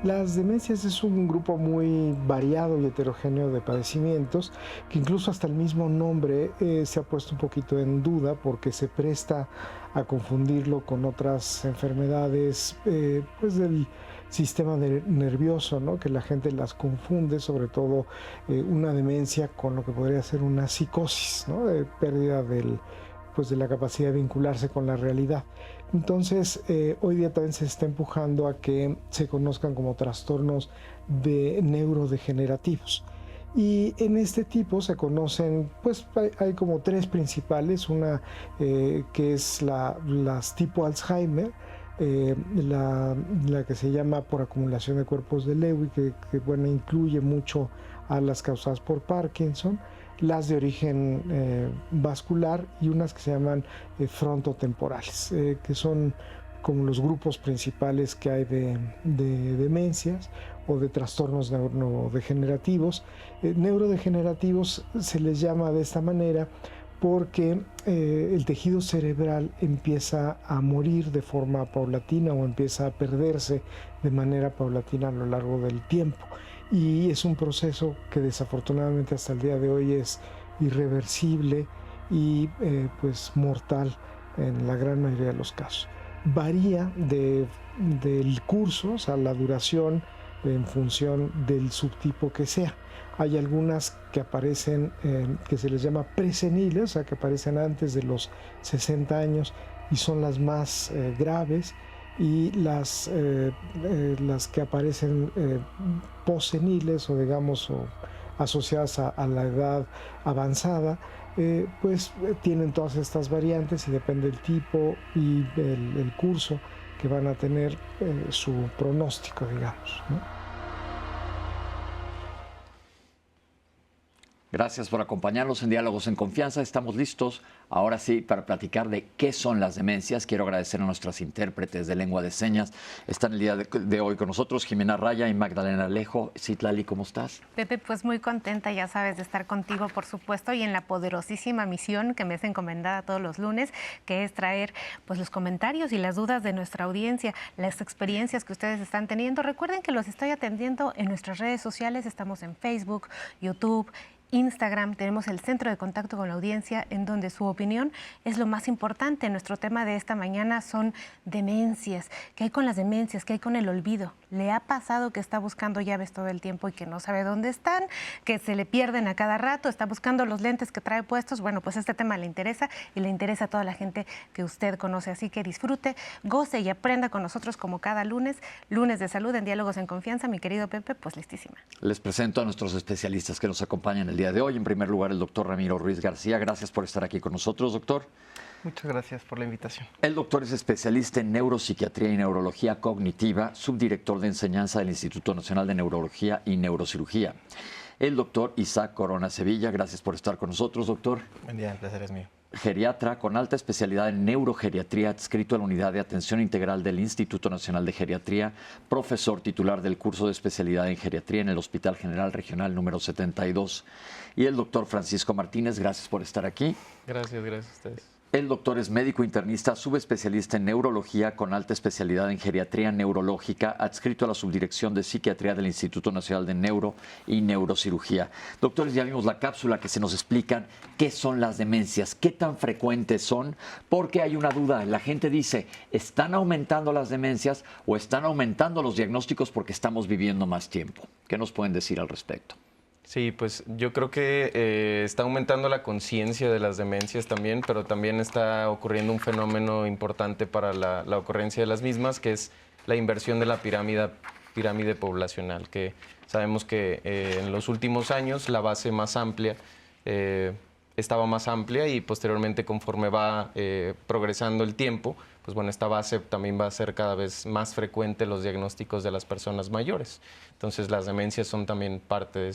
Las demencias es un grupo muy variado y heterogéneo de padecimientos que incluso hasta el mismo nombre se ha puesto un poquito en duda porque se presta a confundirlo con otras enfermedades pues del sistema nervioso, ¿no? Que la gente las confunde, sobre todo una demencia con lo que podría ser una psicosis, ¿no? De pérdida pues de la capacidad de vincularse con la realidad. Entonces, hoy día también se está empujando a que se conozcan como trastornos neurodegenerativos. Y en este tipo se conocen, pues hay como tres principales, una que es las tipo Alzheimer, la que se llama por acumulación de cuerpos de Lewy, que bueno, incluye mucho a las causadas por Parkinson, las de origen vascular y unas que se llaman frontotemporales, que son como los grupos principales que hay de demencias o de trastornos neurodegenerativos. Neurodegenerativos se les llama de esta manera porque el tejido cerebral empieza a morir de forma paulatina o empieza a perderse de manera paulatina a lo largo del tiempo. Y es un proceso que desafortunadamente hasta el día de hoy es irreversible y pues mortal en la gran mayoría de los casos. Varía del curso, o sea, la duración en función del subtipo que sea. Hay algunas que aparecen, que se les llama preseniles, o sea, que aparecen antes de los 60 años y son las más graves, y las que aparecen poseniles o digamos o asociadas a la edad avanzada, pues tienen todas estas variantes y depende del tipo y el curso que van a tener su pronóstico, digamos, ¿no? Gracias por acompañarnos en Diálogos en Confianza. Estamos listos ahora sí para platicar de qué son las demencias. Quiero agradecer a nuestras intérpretes de lengua de señas. Están el día de hoy con nosotros Jimena Raya y Magdalena Alejo. Citlali, ¿cómo estás? Pepe, pues muy contenta, ya sabes, de estar contigo, por supuesto, y en la poderosísima misión que me es encomendada todos los lunes, que es traer pues los comentarios y las dudas de nuestra audiencia, las experiencias que ustedes están teniendo. Recuerden que los estoy atendiendo en nuestras redes sociales. Estamos en Facebook, YouTube, Instagram, tenemos el centro de contacto con la audiencia en donde su opinión es lo más importante. Nuestro tema de esta mañana son demencias. ¿Qué hay con las demencias? ¿Qué hay con el olvido? ¿Le ha pasado que está buscando llaves todo el tiempo y que no sabe dónde están? ¿Que se le pierden a cada rato? ¿Está buscando los lentes que trae puestos? Bueno, pues este tema le interesa y le interesa a toda la gente que usted conoce. Así que disfrute, goce y aprenda con nosotros como cada lunes. Lunes de salud en Diálogos en Confianza. Mi querido Pepe, pues listísima. Les presento a nuestros especialistas que nos acompañan el día de hoy. En primer lugar, el doctor Ramiro Ruiz García. Gracias por estar aquí con nosotros, doctor. Muchas gracias por la invitación. El doctor es especialista en neuropsiquiatría y neurología cognitiva, subdirector de enseñanza del Instituto Nacional de Neurología y Neurocirugía. El doctor Isaac Corona Sevilla. Gracias por estar con nosotros, doctor. Buen día, el placer es mío. Geriatra con alta especialidad en neurogeriatría, adscrito a la Unidad de Atención Integral del Instituto Nacional de Geriatría, profesor titular del curso de especialidad en geriatría en el Hospital General Regional número 72. Y el doctor Francisco Martínez, gracias por estar aquí. Gracias a ustedes. El doctor es médico internista, subespecialista en neurología con alta especialidad en geriatría neurológica, adscrito a la subdirección de psiquiatría del Instituto Nacional de Neuro y Neurocirugía. Doctores, ya vimos la cápsula que se nos explican qué son las demencias, qué tan frecuentes son, porque hay una duda. La gente dice, ¿están aumentando las demencias o están aumentando los diagnósticos porque estamos viviendo más tiempo? ¿Qué nos pueden decir al respecto? Sí, pues yo creo que está aumentando la conciencia de las demencias también, pero también está ocurriendo un fenómeno importante para la ocurrencia de las mismas, que es la inversión de la pirámide poblacional, que sabemos que en los últimos años la base más amplia estaba más amplia y posteriormente conforme va progresando el tiempo, pues bueno, esta base también va a ser cada vez más frecuente los diagnósticos de las personas mayores. Entonces las demencias son también parte de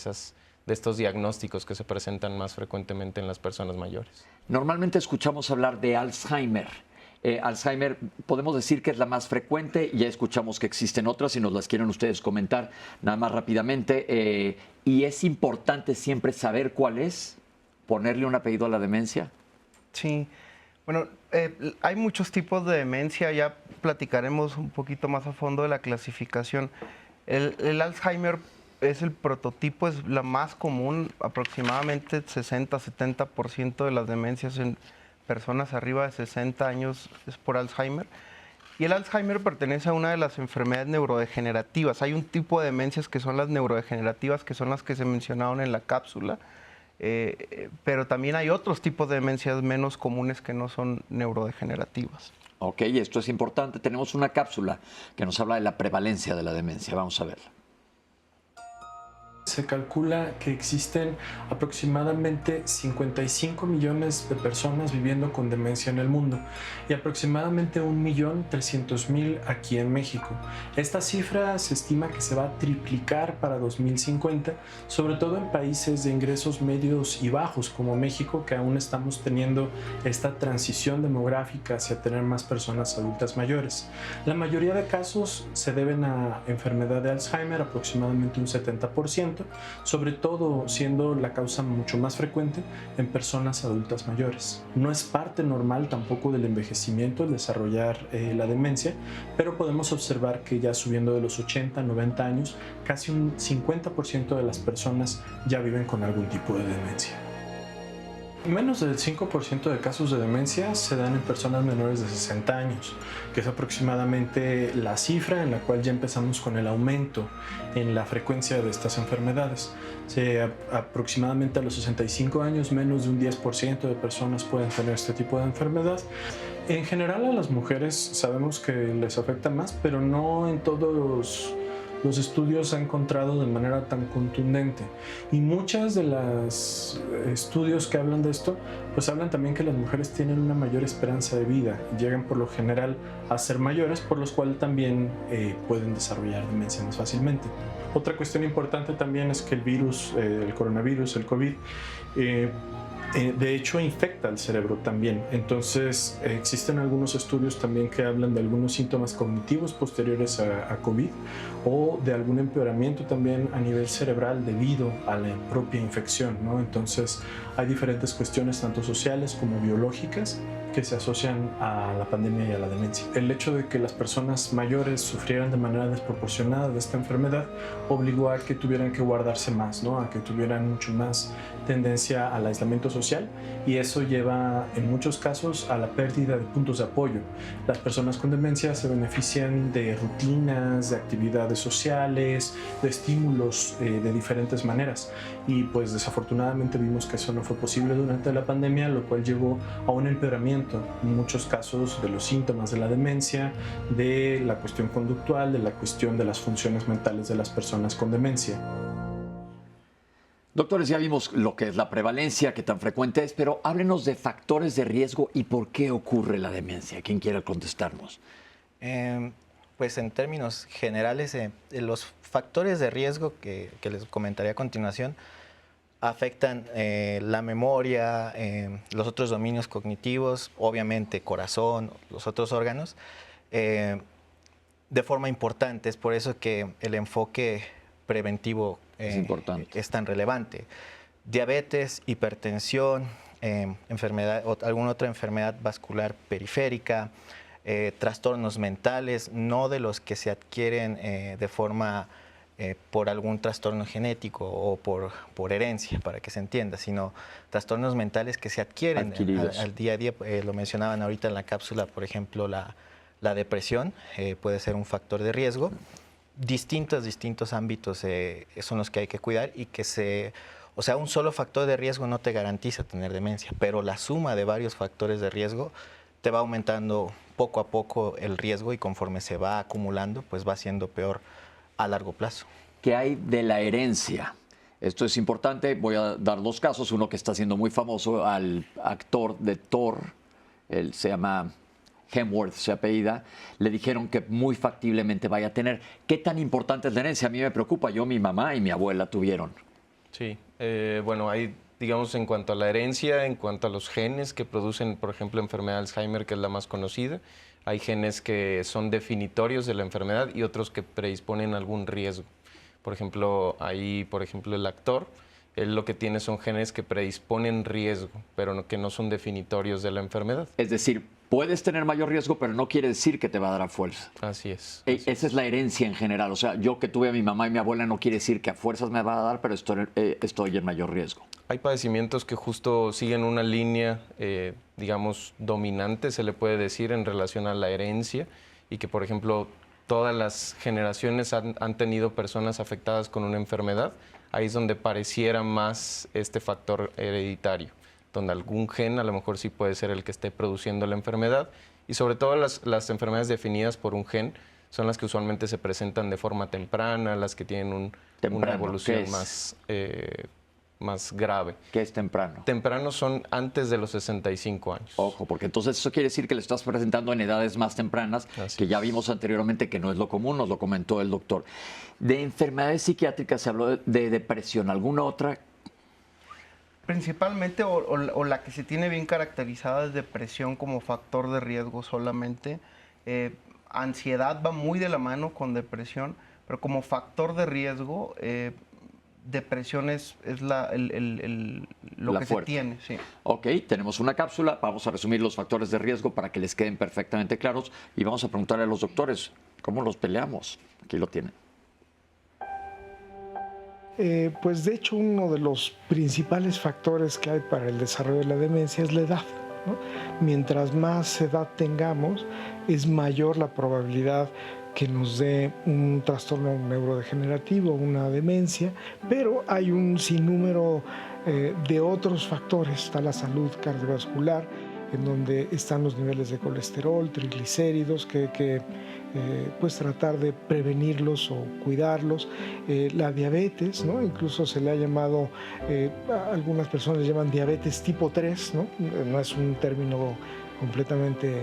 estos diagnósticos que se presentan más frecuentemente en las personas mayores. Normalmente escuchamos hablar de Alzheimer. Alzheimer, podemos decir que es la más frecuente, ya escuchamos que existen otras, si nos las quieren ustedes comentar nada más rápidamente. Y es importante siempre saber cuál es, ponerle un apellido a la demencia. Sí, bueno, hay muchos tipos de demencia, ya platicaremos un poquito más a fondo de la clasificación. El Alzheimer es el prototipo, es la más común, aproximadamente 60-70% de las demencias en personas arriba de 60 años es por Alzheimer. Y el Alzheimer pertenece a una de las enfermedades neurodegenerativas. Hay un tipo de demencias que son las neurodegenerativas, que son las que se mencionaron en la cápsula, pero también hay otros tipos de demencias menos comunes que no son neurodegenerativas. Ok, esto es importante. Tenemos una cápsula que nos habla de la prevalencia de la demencia. Vamos a verla. Se calcula que existen aproximadamente 55 millones de personas viviendo con demencia en el mundo y aproximadamente 1.300.000 aquí en México. Esta cifra se estima que se va a triplicar para 2050, sobre todo en países de ingresos medios y bajos como México, que aún estamos teniendo esta transición demográfica hacia tener más personas adultas mayores. La mayoría de casos se deben a enfermedad de Alzheimer, aproximadamente un 70%, sobre todo siendo la causa mucho más frecuente en personas adultas mayores. No es parte normal tampoco del envejecimiento el desarrollar la demencia, pero podemos observar que ya subiendo de los 80, 90 años, casi un 50% de las personas ya viven con algún tipo de demencia. Menos del 5% de casos de demencia se dan en personas menores de 60 años, que es aproximadamente la cifra en la cual ya empezamos con el aumento en la frecuencia de estas enfermedades. Aproximadamente a los 65 años, menos de un 10% de personas pueden tener este tipo de enfermedad. En general a las mujeres sabemos que les afecta más, pero no en todos los estudios se han encontrado de manera tan contundente, y muchas de los estudios que hablan de esto pues hablan también que las mujeres tienen una mayor esperanza de vida y llegan por lo general a ser mayores, por los cuales también pueden desarrollar demencia más fácilmente. Otra cuestión importante también es que el virus, el coronavirus, el COVID, de hecho infecta el cerebro también. Entonces existen algunos estudios también que hablan de algunos síntomas cognitivos posteriores a COVID o de algún empeoramiento también a nivel cerebral debido a la propia infección, ¿no? Entonces hay diferentes cuestiones tanto sociales como biológicas que se asocian a la pandemia y a la demencia. El hecho de que las personas mayores sufrieran de manera desproporcionada de esta enfermedad obligó a que tuvieran que guardarse más, ¿no? A que tuvieran mucho más tendencia al aislamiento social, y eso lleva en muchos casos a la pérdida de puntos de apoyo. Las personas con demencia se benefician de rutinas, de actividades sociales, de estímulos de diferentes maneras, y pues desafortunadamente vimos que eso no fue posible durante la pandemia, lo cual llevó a un empeoramiento en muchos casos de los síntomas de la demencia, de la cuestión conductual, de la cuestión de las funciones mentales de las personas con demencia. Doctores, ya vimos lo que es la prevalencia, qué tan frecuente es, pero háblenos de factores de riesgo y por qué ocurre la demencia. ¿Quién quiera contestarnos? Pues en términos generales, los factores de riesgo que les comentaré a continuación afectan la memoria, los otros dominios cognitivos, obviamente corazón, los otros órganos, de forma importante. Es por eso que el enfoque preventivo es tan relevante. Diabetes, hipertensión, enfermedad o alguna otra enfermedad vascular periférica, trastornos mentales, no de los que se adquieren de forma por algún trastorno genético o por herencia, para que se entienda, sino trastornos mentales que se adquieren al día a día. Lo mencionaban ahorita en la cápsula, por ejemplo, la depresión puede ser un factor de riesgo. Distintos ámbitos son los que hay que cuidar y o sea, un solo factor de riesgo no te garantiza tener demencia, pero la suma de varios factores de riesgo te va aumentando poco a poco el riesgo, y conforme se va acumulando, pues va siendo peor a largo plazo. ¿Qué hay de la herencia? Esto es importante. Voy a dar dos casos. Uno que está siendo muy famoso, al actor de Thor, él se llama Hemsworth, se apellida, le dijeron que muy factiblemente vaya a tener. ¿Qué tan importante es la herencia? A mí me preocupa. Mi mamá y mi abuela tuvieron. Sí, bueno, hay, digamos, en cuanto a la herencia, en cuanto a los genes que producen, por ejemplo, enfermedad de Alzheimer, que es la más conocida, hay genes que son definitorios de la enfermedad y otros que predisponen a algún riesgo. Por ejemplo, el actor, él lo que tiene son genes que predisponen riesgo, pero que no son definitorios de la enfermedad. Es decir, Puedes tener mayor riesgo, pero no quiere decir que te va a dar a fuerza. Así es. Esa es la herencia en general. O sea, yo que tuve a mi mamá y mi abuela no quiere decir que a fuerzas me va a dar, pero estoy en mayor riesgo. Hay padecimientos que justo siguen una línea, digamos, dominante, se le puede decir, en relación a la herencia, y que, por ejemplo, todas las generaciones han tenido personas afectadas con una enfermedad. Ahí es donde pareciera más este factor hereditario, donde algún gen a lo mejor sí puede ser el que esté produciendo la enfermedad, y sobre todo las enfermedades definidas por un gen son las que usualmente se presentan de forma temprana, las que tienen una evolución más grave. ¿Qué es temprano? Temprano son antes de los 65 años. Ojo, porque entonces eso quiere decir que le estás presentando en edades más tempranas, que ya vimos anteriormente que no es lo común, nos lo comentó el doctor. De enfermedades psiquiátricas se habló de depresión, ¿alguna otra? Principalmente, o la que se tiene bien caracterizada es depresión como factor de riesgo solamente. Ansiedad va muy de la mano con depresión, pero como factor de riesgo, depresión es lo que se tiene. Sí. Ok, tenemos una cápsula, vamos a resumir los factores de riesgo para que les queden perfectamente claros y vamos a preguntarle a los doctores, ¿cómo los peleamos? Aquí lo tienen. Pues de hecho uno de los principales factores que hay para el desarrollo de la demencia es la edad, ¿no? Mientras más edad tengamos, es mayor la probabilidad que nos dé un trastorno neurodegenerativo, una demencia, pero hay un sinnúmero de otros factores. Está la salud cardiovascular, en donde están los niveles de colesterol, triglicéridos, que pues tratar de prevenirlos o cuidarlos. La diabetes, ¿no? Incluso se le ha llamado, algunas personas le llaman diabetes tipo 3, ¿no? No es un término completamente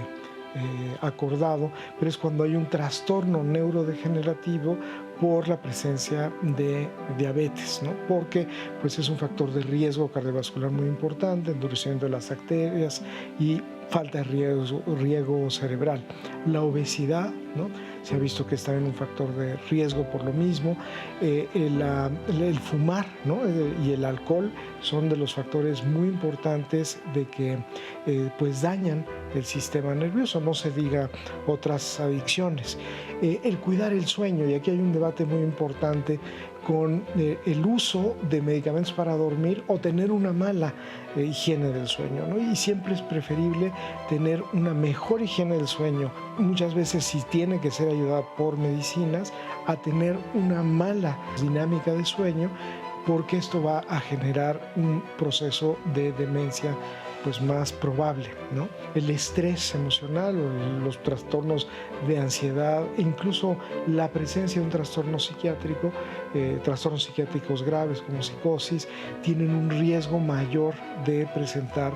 acordado, pero es cuando hay un trastorno neurodegenerativo por la presencia de diabetes, ¿no? Porque pues es un factor de riesgo cardiovascular muy importante, endurecimiento de las arterias y falta de riego cerebral. La obesidad, ¿no? Se ha visto que es también un factor de riesgo por lo mismo. El fumar, ¿no? Y el alcohol son de los factores muy importantes de que pues dañan el sistema nervioso, no se diga otras adicciones. El cuidar el sueño, y aquí hay un debate muy importante con el uso de medicamentos para dormir o tener una mala higiene del sueño, ¿no? Y siempre es preferible tener una mejor higiene del sueño, muchas veces si tiene que ser ayudada por medicinas, a tener una mala dinámica de sueño, porque esto va a generar un proceso de demencia pues más probable, ¿no? El estrés emocional o los trastornos de ansiedad, e incluso la presencia de un trastorno psiquiátrico, trastornos psiquiátricos graves como psicosis, tienen un riesgo mayor de presentar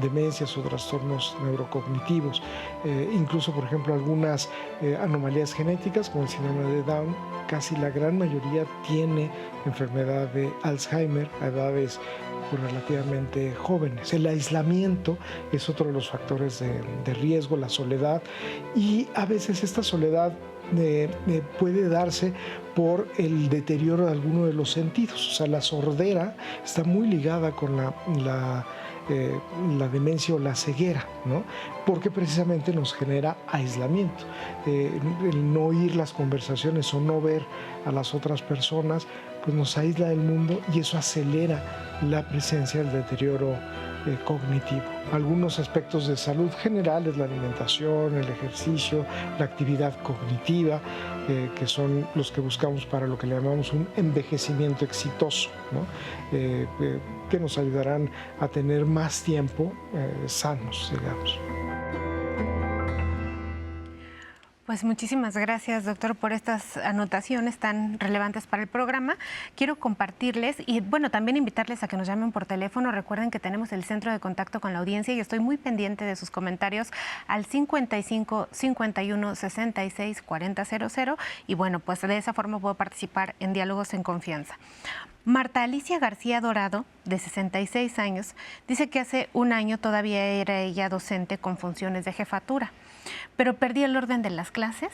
demencias o trastornos neurocognitivos. Incluso, por ejemplo, algunas anomalías genéticas como el síndrome de Down, casi la gran mayoría tiene enfermedad de Alzheimer a edades relativamente jóvenes. El aislamiento es otro de los factores de riesgo, la soledad, y a veces esta soledad puede darse por el deterioro de alguno de los sentidos. O sea, la sordera está muy ligada con la demencia o la ceguera, ¿no? Porque precisamente nos genera aislamiento. El no oír las conversaciones o no ver a las otras personas, pues nos aísla del mundo y eso acelera la presencia del deterioro cognitivo. Algunos aspectos de salud generales, la alimentación, el ejercicio, la actividad cognitiva, que son los que buscamos para lo que le llamamos un envejecimiento exitoso, ¿no? Que nos ayudarán a tener más tiempo sanos, digamos. Pues muchísimas gracias, doctor, por estas anotaciones tan relevantes para el programa. Quiero compartirles y, bueno, también invitarles a que nos llamen por teléfono. Recuerden que tenemos el centro de contacto con la audiencia y estoy muy pendiente de sus comentarios al 55 51 66 4000. Y, bueno, pues de esa forma puedo participar en Diálogos en Confianza. Marta Alicia García Dorado, de 66 años, dice que hace un año todavía era ella docente con funciones de jefatura, pero perdí el orden de las clases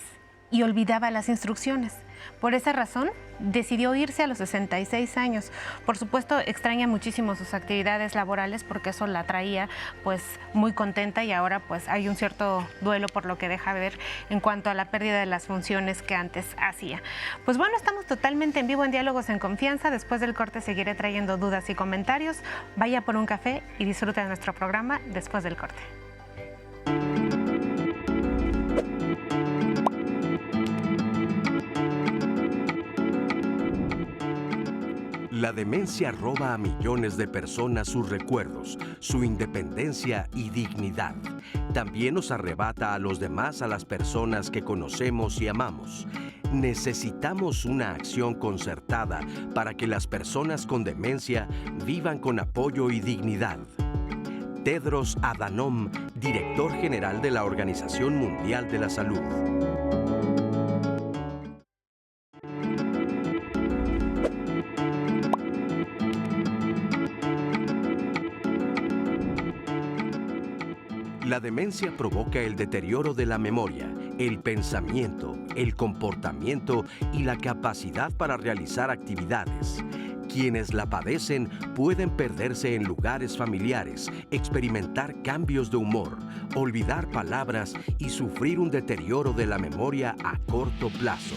y olvidaba las instrucciones. Por esa razón, decidió irse a los 66 años. Por supuesto, extraña muchísimo sus actividades laborales porque eso la traía pues muy contenta y ahora pues hay un cierto duelo por lo que deja ver en cuanto a la pérdida de las funciones que antes hacía. Pues bueno, estamos totalmente en vivo en Diálogos en Confianza. Después del corte seguiré trayendo dudas y comentarios. Vaya por un café y disfrute de nuestro programa después del corte. La demencia roba a millones de personas sus recuerdos, su independencia y dignidad. También nos arrebata a los demás a las personas que conocemos y amamos. Necesitamos una acción concertada para que las personas con demencia vivan con apoyo y dignidad. Tedros Adhanom, director general de la Organización Mundial de la Salud. La demencia provoca el deterioro de la memoria, el pensamiento, el comportamiento y la capacidad para realizar actividades. Quienes la padecen pueden perderse en lugares familiares, experimentar cambios de humor, olvidar palabras y sufrir un deterioro de la memoria a corto plazo.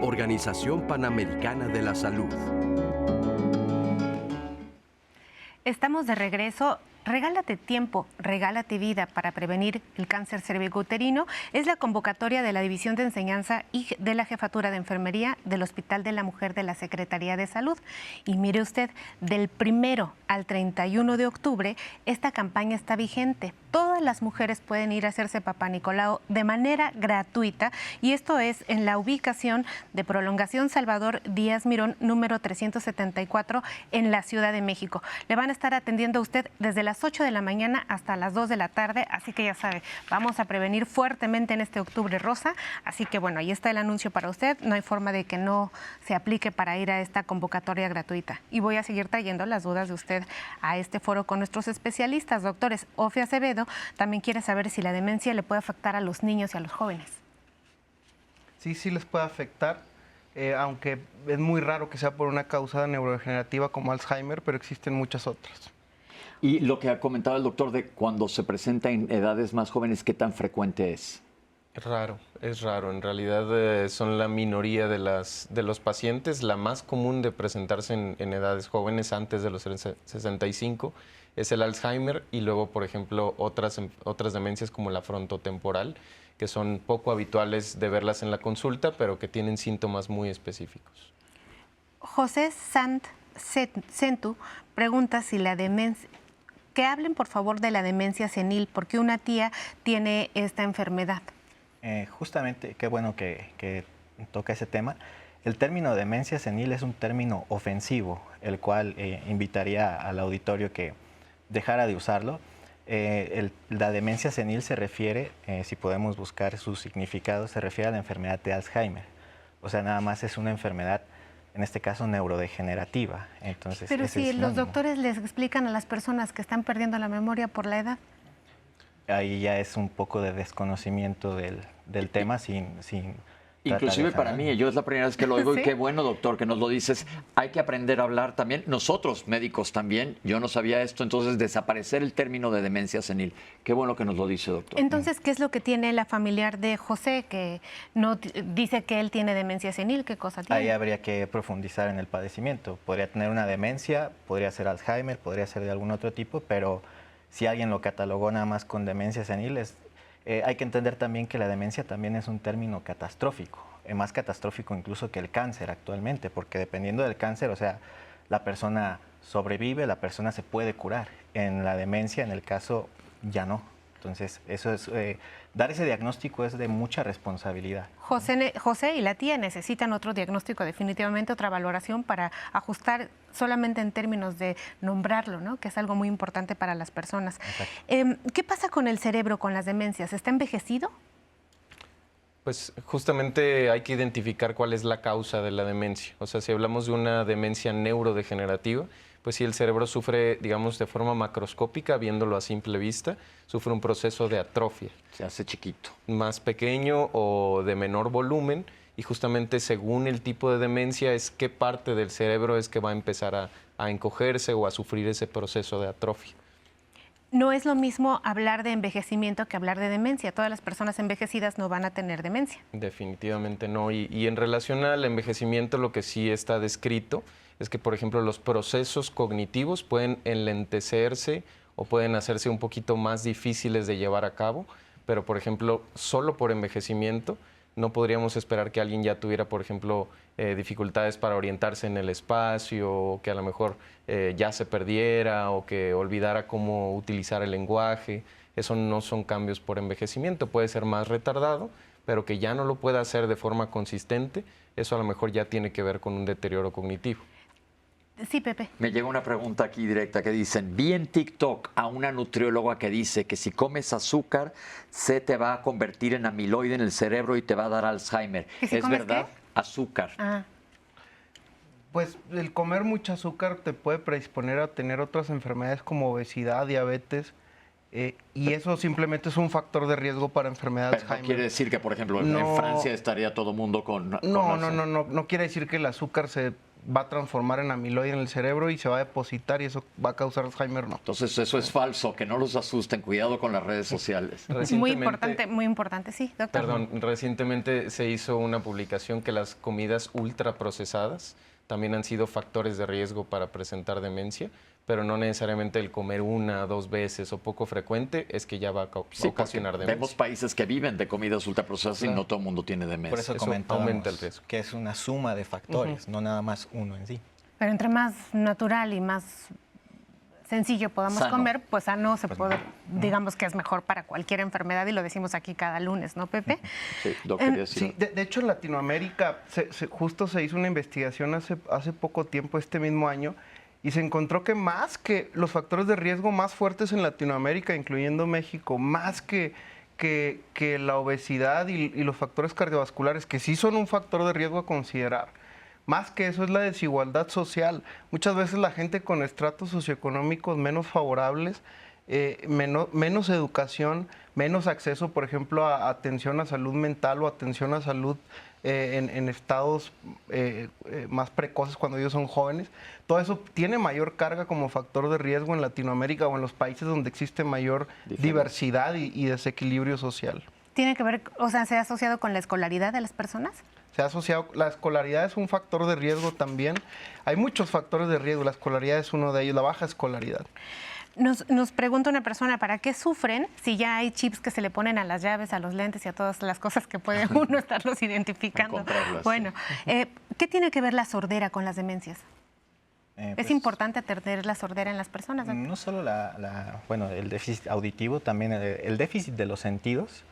Organización Panamericana de la Salud. Estamos de regreso. Regálate tiempo, regálate vida para prevenir el cáncer cervicouterino. Es la convocatoria de la División de Enseñanza y de la Jefatura de Enfermería del Hospital de la Mujer de la Secretaría de Salud. Y mire usted, del 1 al 31 de octubre, esta campaña está vigente. Todas las mujeres pueden ir a hacerse Papá Nicolau de manera gratuita y esto es en la ubicación de Prolongación Salvador Díaz Mirón, número 374, en la Ciudad de México. Le van a estar atendiendo a usted desde las 8 de la mañana hasta las 2 de la tarde, así que ya sabe, vamos a prevenir fuertemente en este octubre rosa, así que bueno, ahí está el anuncio para usted, no hay forma de que no se aplique para ir a esta convocatoria gratuita. Y voy a seguir trayendo las dudas de usted a este foro con nuestros especialistas, doctores. Ofe Acevedo también quiere saber si la demencia le puede afectar a los niños y a los jóvenes. Sí, sí les puede afectar, aunque es muy raro que sea por una causa neurodegenerativa como Alzheimer, pero existen muchas otras. Y lo que ha comentado el doctor de cuando se presenta en edades más jóvenes, ¿qué tan frecuente es? Es raro. En realidad son la minoría de los pacientes. La más común de presentarse en edades jóvenes antes de los 65 es el Alzheimer y luego, por ejemplo, otras demencias como la frontotemporal, que son poco habituales de verlas en la consulta, pero que tienen síntomas muy específicos. José Centu pregunta si la demencia... Que hablen, por favor, de la demencia senil, porque una tía tiene esta enfermedad. Justamente, qué bueno que toca ese tema. El término demencia senil es un término ofensivo, el cual invitaría al auditorio que dejara de usarlo. La demencia senil se refiere, si podemos buscar su significado, se refiere a la enfermedad de Alzheimer. O sea, nada más es una enfermedad, en este caso neurodegenerativa. Entonces, pero si los doctores les explican a las personas que están perdiendo la memoria por la edad. Ahí ya es un poco de desconocimiento del tema sin Inclusive para mí, yo es la primera vez que lo oigo. ¿Sí? Y qué bueno, doctor, que nos lo dices. Hay que aprender a hablar también. Nosotros, médicos también, yo no sabía esto, entonces desaparecer el término de demencia senil. Qué bueno que nos lo dice, doctor. Entonces, ¿qué es lo que tiene la familiar de José que no dice que él tiene demencia senil? ¿Qué cosa tiene? Ahí habría que profundizar en el padecimiento. Podría tener una demencia, podría ser Alzheimer, podría ser de algún otro tipo, pero si alguien lo catalogó nada más con demencia senil, hay que entender también que la demencia también es un término catastrófico, más catastrófico incluso que el cáncer actualmente, porque dependiendo del cáncer, o sea, la persona sobrevive, la persona se puede curar. En la demencia, en el caso, ya no. Entonces, eso es, dar ese diagnóstico es de mucha responsabilidad. José y la tía necesitan otro diagnóstico, definitivamente otra valoración para ajustar solamente en términos de nombrarlo, ¿no? Que es algo muy importante para las personas. ¿Qué pasa con el cerebro con las demencias? ¿Está envejecido? Pues justamente hay que identificar cuál es la causa de la demencia. O sea, si hablamos de una demencia neurodegenerativa, pues si el cerebro sufre, digamos, de forma macroscópica, viéndolo a simple vista, sufre un proceso de atrofia. Se hace chiquito. Más pequeño o de menor volumen, y justamente según el tipo de demencia es qué parte del cerebro es que va a empezar a encogerse o a sufrir ese proceso de atrofia. No es lo mismo hablar de envejecimiento que hablar de demencia. Todas las personas envejecidas no van a tener demencia. Definitivamente no. Y en relación al envejecimiento, lo que sí está descrito es que, por ejemplo, los procesos cognitivos pueden enlentecerse o pueden hacerse un poquito más difíciles de llevar a cabo, pero, por ejemplo, solo por envejecimiento no podríamos esperar que alguien ya tuviera, por ejemplo, dificultades para orientarse en el espacio, o que a lo mejor ya se perdiera o que olvidara cómo utilizar el lenguaje. Eso no son cambios por envejecimiento, puede ser más retardado, pero que ya no lo pueda hacer de forma consistente, eso a lo mejor ya tiene que ver con un deterioro cognitivo. Sí, Pepe. Me llega una pregunta aquí directa que dicen, vi en TikTok a una nutrióloga que dice que si comes azúcar se te va a convertir en amiloide en el cerebro y te va a dar Alzheimer. ¿Que si ¿Es comes verdad? qué? Azúcar. Ah. Pues el comer mucho azúcar te puede predisponer a tener otras enfermedades como obesidad, diabetes, y eso simplemente es un factor de riesgo para enfermedad de Pero no Alzheimer. quiere decir que, por ejemplo, en No. Francia estaría todo mundo con No Alzheimer. no quiere decir que el azúcar se va a transformar en amiloide en el cerebro y se va a depositar y eso va a causar Alzheimer, no. Entonces eso es falso, que no los asusten, cuidado con las redes sociales. Muy importante, sí, doctor. Perdón, recientemente se hizo una publicación que las comidas ultraprocesadas también han sido factores de riesgo para presentar demencia, pero no necesariamente el comer una o dos veces o poco frecuente es que ya va a Sí, ocasionar porque demencia. vemos países que viven de comidas ultraprocesadas y no todo el mundo tiene demencia. Por eso Eso comentábamos aumenta el riesgo. que es una suma de factores, no nada más uno en sí. Pero entre más natural y más sencillo podamos Sano. comer, pues sano se puede, digamos que es mejor para cualquier enfermedad y lo decimos aquí cada lunes, ¿no, Pepe? Sí, doctor, quería decir- Sí, de hecho en Latinoamérica justo se hizo una investigación hace poco tiempo, este mismo año, y se encontró que más que los factores de riesgo más fuertes en Latinoamérica, incluyendo México, más que la obesidad y los factores cardiovasculares, que sí son un factor de riesgo a considerar, más que eso es la desigualdad social. Muchas veces la gente con estratos socioeconómicos menos favorables, menos educación, menos acceso, por ejemplo, a atención a salud mental o atención a salud en estados más precoces cuando ellos son jóvenes. Todo eso tiene mayor carga como factor de riesgo en Latinoamérica o en los países donde existe mayor diversidad y desequilibrio social. ¿Tiene que ver, o sea, se ha asociado con la escolaridad de las personas? Se ha asociado, la escolaridad es un factor de riesgo también. Hay muchos factores de riesgo, la escolaridad es uno de ellos, la baja escolaridad. Nos pregunta una persona, ¿para qué sufren si ya hay chips que se le ponen a las llaves, a los lentes y a todas las cosas que puede uno estarlos identificando? Encontrarlas, Bueno, ¿qué tiene que ver la sordera con las demencias? ¿Es Pues, importante atender la sordera en las personas, doctor? no solo bueno, el déficit auditivo, también el déficit de los sentidos.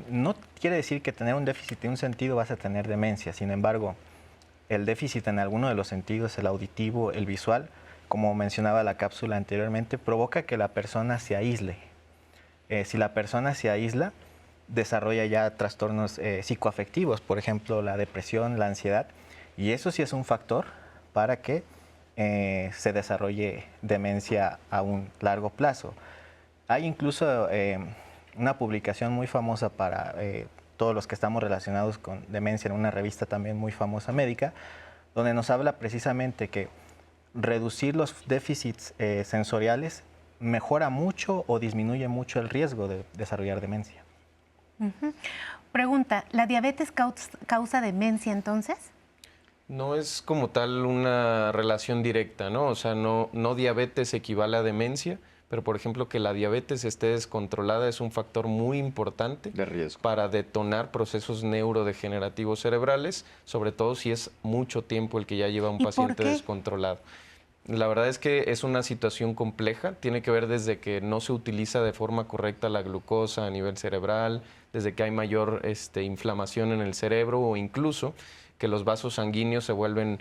No quiere decir que tener un déficit de un sentido vas a tener demencia. Sin embargo, el déficit en alguno de los sentidos, el auditivo, el visual, como mencionaba la cápsula anteriormente, provoca que la persona se aísle. Si la persona se aísla, desarrolla ya trastornos psicoafectivos, por ejemplo, la depresión, la ansiedad, y eso sí es un factor para que se desarrolle demencia a un largo plazo. Hay incluso una publicación muy famosa para todos los que estamos relacionados con demencia en una revista también muy famosa médica, donde nos habla precisamente que reducir los déficits sensoriales mejora mucho o disminuye mucho el riesgo de desarrollar demencia. Pregunta, ¿la diabetes causa demencia entonces? No es como tal una relación directa, ¿no? O sea, no diabetes equivale a demencia, pero por ejemplo que la diabetes esté descontrolada es un factor muy importante De riesgo. para detonar procesos neurodegenerativos cerebrales, sobre todo si es mucho tiempo el que ya lleva un ¿Y por paciente qué? descontrolado. La verdad es que es una situación compleja, tiene que ver desde que no se utiliza de forma correcta la glucosa a nivel cerebral, desde que hay mayor inflamación en el cerebro o incluso que los vasos sanguíneos se vuelven,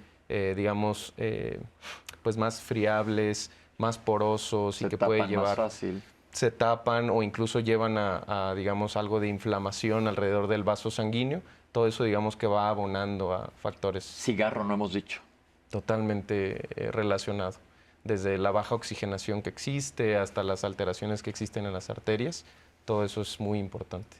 pues más friables, más porosos y Se que puede tapan más llevar fácil. se tapan o incluso llevan a, digamos, algo de inflamación alrededor del vaso sanguíneo. Todo eso, digamos, que va abonando a factores. Cigarro, no hemos dicho. Totalmente relacionado. Desde la baja oxigenación que existe hasta las alteraciones que existen en las arterias. Todo eso es muy importante.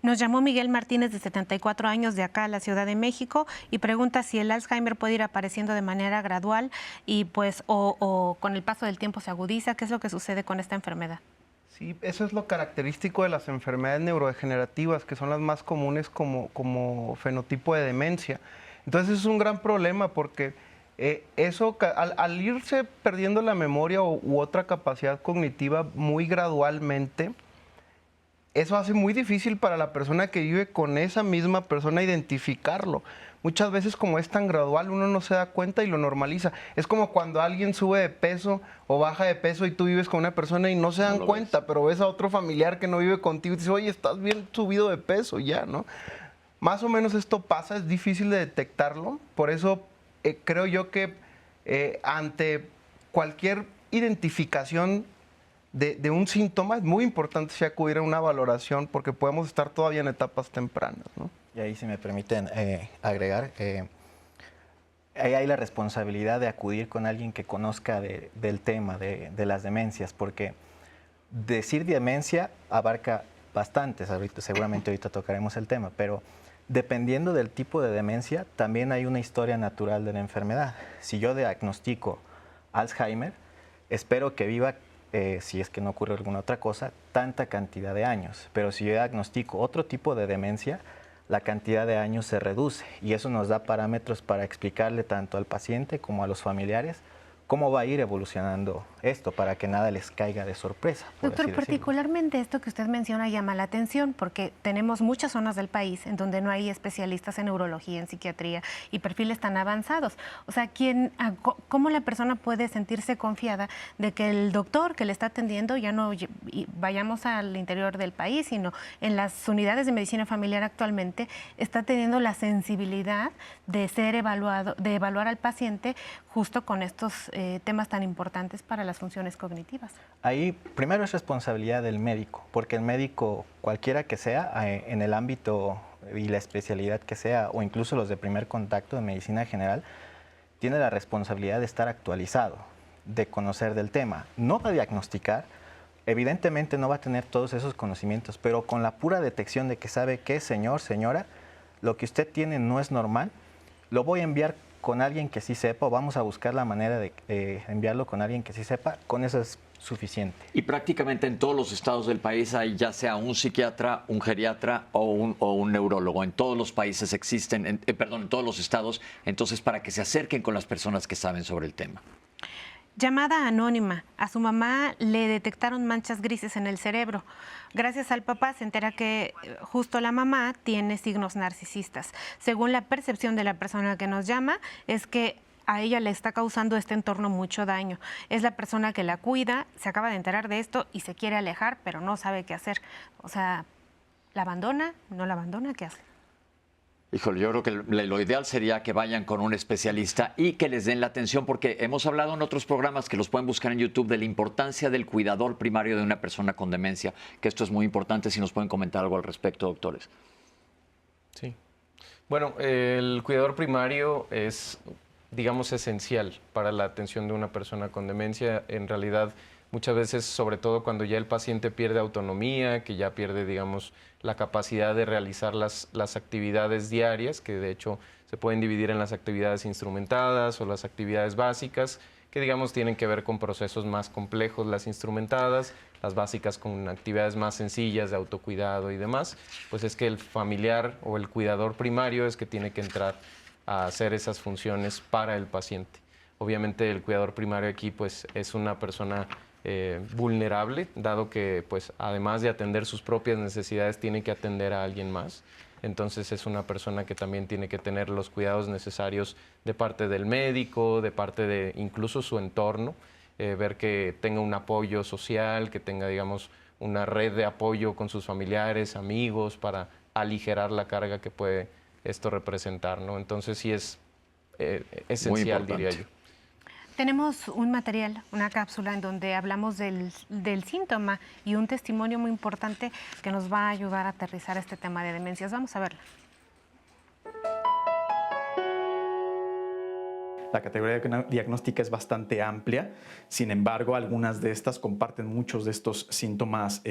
Nos llamó Miguel Martínez, de 74 años, de acá a la Ciudad de México, y pregunta si el Alzheimer puede ir apareciendo de manera gradual y pues o con el paso del tiempo se agudiza. ¿Qué es lo que sucede con esta enfermedad? Sí, eso es lo característico de las enfermedades neurodegenerativas, que son las más comunes como fenotipo de demencia. Entonces es un gran problema porque eso, al irse perdiendo la memoria u otra capacidad cognitiva muy gradualmente, eso hace muy difícil para la persona que vive con esa misma persona identificarlo. Muchas veces, como es tan gradual, uno no se da cuenta y lo normaliza. Es como cuando alguien sube de peso o baja de peso y tú vives con una persona y no se dan cuenta, pero ves a otro familiar que no vive contigo y dices, oye, estás bien subido de peso ya, ¿no? Más o menos esto pasa, es difícil de detectarlo. Por eso creo yo que ante cualquier identificación de un síntoma, es muy importante si acudir a una valoración porque podemos estar todavía en etapas tempranas, ¿no? Y ahí, si me permiten agregar, ahí hay la responsabilidad de acudir con alguien que conozca del tema, de las demencias, porque decir demencia abarca bastantes, seguramente ahorita tocaremos el tema, pero dependiendo del tipo de demencia, también hay una historia natural de la enfermedad. Si yo diagnostico Alzheimer, espero que viva, si es que no ocurre alguna otra cosa, tanta cantidad de años. Pero si yo diagnostico otro tipo de demencia, la cantidad de años se reduce y eso nos da parámetros para explicarle tanto al paciente como a los familiares cómo va a ir evolucionando esto para que nada les caiga de sorpresa. Doctor, particularmente esto que usted menciona llama la atención porque tenemos muchas zonas del país en donde no hay especialistas en neurología, en psiquiatría y perfiles tan avanzados. O sea, ¿cómo la persona puede sentirse confiada de que el doctor que le está atendiendo, ya no vayamos al interior del país, sino en las unidades de medicina familiar actualmente, está teniendo la sensibilidad de ser evaluado, de evaluar al paciente justo con estos temas tan importantes para las funciones cognitivas? Ahí primero es responsabilidad del médico, porque el médico, cualquiera que sea, en el ámbito y la especialidad que sea, o incluso los de primer contacto de medicina general, tiene la responsabilidad de estar actualizado, de conocer del tema. No va a diagnosticar, evidentemente no va a tener todos esos conocimientos, pero con la pura detección de que sabe que, señor, señora, lo que usted tiene no es normal, lo voy a enviar con alguien que sí sepa, o vamos a buscar la manera de enviarlo con alguien que sí sepa, con eso es suficiente. Y prácticamente en todos los estados del país hay ya sea un psiquiatra, un geriatra o un neurólogo. En todos los países existen, en todos los estados, entonces para que se acerquen con las personas que saben sobre el tema. Llamada anónima. A su mamá le detectaron manchas grises en el cerebro. Gracias al papá se entera que justo la mamá tiene signos narcisistas. Según la percepción de la persona que nos llama, es que a ella le está causando este entorno mucho daño. Es la persona que la cuida, se acaba de enterar de esto y se quiere alejar, pero no sabe qué hacer. O sea, ¿la abandona? ¿No la abandona? ¿Qué hace? Híjole, yo creo que lo ideal sería que vayan con un especialista y que les den la atención, porque hemos hablado en otros programas que los pueden buscar en YouTube de la importancia del cuidador primario de una persona con demencia, que esto es muy importante. Si nos pueden comentar algo al respecto, doctores. Sí. Bueno, el cuidador primario es, digamos, esencial para la atención de una persona con demencia. En realidad, muchas veces, sobre todo cuando ya el paciente pierde autonomía, que ya pierde, digamos, la capacidad de realizar las actividades diarias, que de hecho se pueden dividir en las actividades instrumentadas o las actividades básicas, que digamos tienen que ver con procesos más complejos, las instrumentadas, las básicas con actividades más sencillas de autocuidado y demás, pues es que el familiar o el cuidador primario es que tiene que entrar a hacer esas funciones para el paciente. Obviamente el cuidador primario aquí pues es una persona vulnerable, dado que pues además de atender sus propias necesidades tiene que atender a alguien más. Entonces es una persona que también tiene que tener los cuidados necesarios de parte del médico, de parte de incluso su entorno, ver que tenga un apoyo social, que tenga, digamos, una red de apoyo con sus familiares, amigos, para aligerar la carga que puede esto representar, ¿no? Entonces sí es esencial, diría yo. Tenemos un material, una cápsula en donde hablamos del síntoma y un testimonio muy importante que nos va a ayudar a aterrizar este tema de demencias. Vamos a verla. La categoría diagnóstica es bastante amplia, sin embargo, algunas de estas comparten muchos de estos síntomas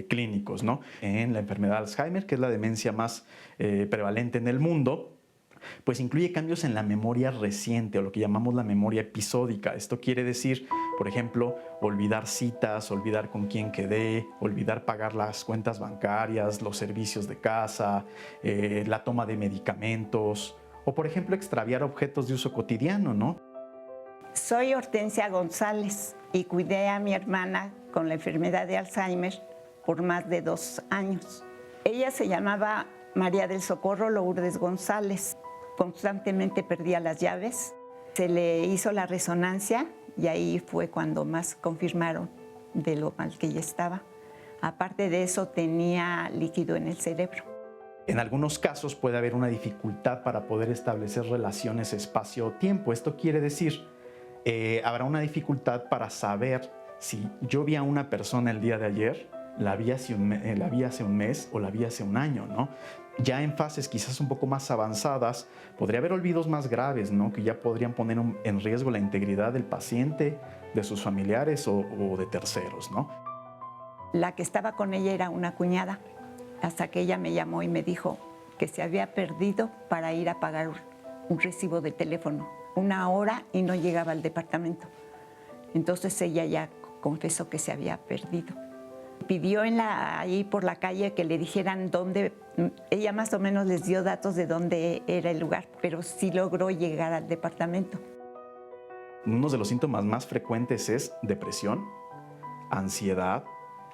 clínicos, ¿no? En la enfermedad de Alzheimer, que es la demencia más prevalente en el mundo, pues incluye cambios en la memoria reciente o lo que llamamos la memoria episódica. Esto quiere decir, por ejemplo, olvidar citas, olvidar con quién quedé, olvidar pagar las cuentas bancarias, los servicios de casa, la toma de medicamentos, o por ejemplo extraviar objetos de uso cotidiano, ¿no? Soy Hortensia González y cuidé a mi hermana con la enfermedad de Alzheimer por más de 2 años. Ella se llamaba María del Socorro Lourdes González. Constantemente perdía las llaves. Se le hizo la resonancia y ahí fue cuando más confirmaron de lo mal que ella estaba. Aparte de eso, tenía líquido en el cerebro. En algunos casos puede haber una dificultad para poder establecer relaciones espacio-tiempo. Esto quiere decir, habrá una dificultad para saber si yo vi a una persona el día de ayer, la vi hace un mes o la vi hace un año, ¿no? Ya en fases quizás un poco más avanzadas, podría haber olvidos más graves, ¿no? Que ya podrían poner en riesgo la integridad del paciente, de sus familiares o de terceros, ¿no? La que estaba con ella era una cuñada, hasta que ella me llamó y me dijo que se había perdido para ir a pagar un recibo de teléfono, 1 hora y no llegaba al departamento. Entonces ella ya confesó que se había perdido. Pidió ahí por la calle que le dijeran dónde, ella más o menos les dio datos de dónde era el lugar, pero sí logró llegar al departamento. Uno de los síntomas más frecuentes es depresión, ansiedad,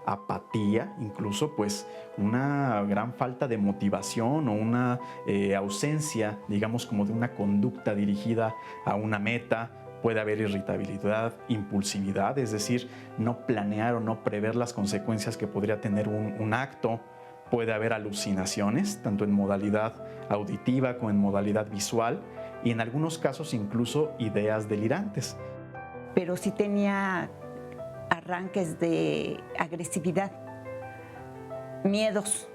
apatía, incluso pues una gran falta de motivación o una ausencia, digamos, como de una conducta dirigida a una meta. Puede haber irritabilidad, impulsividad, es decir, no planear o no prever las consecuencias que podría tener un acto. Puede haber alucinaciones, tanto en modalidad auditiva como en modalidad visual, y en algunos casos incluso ideas delirantes. Pero sí tenía arranques de agresividad, miedos.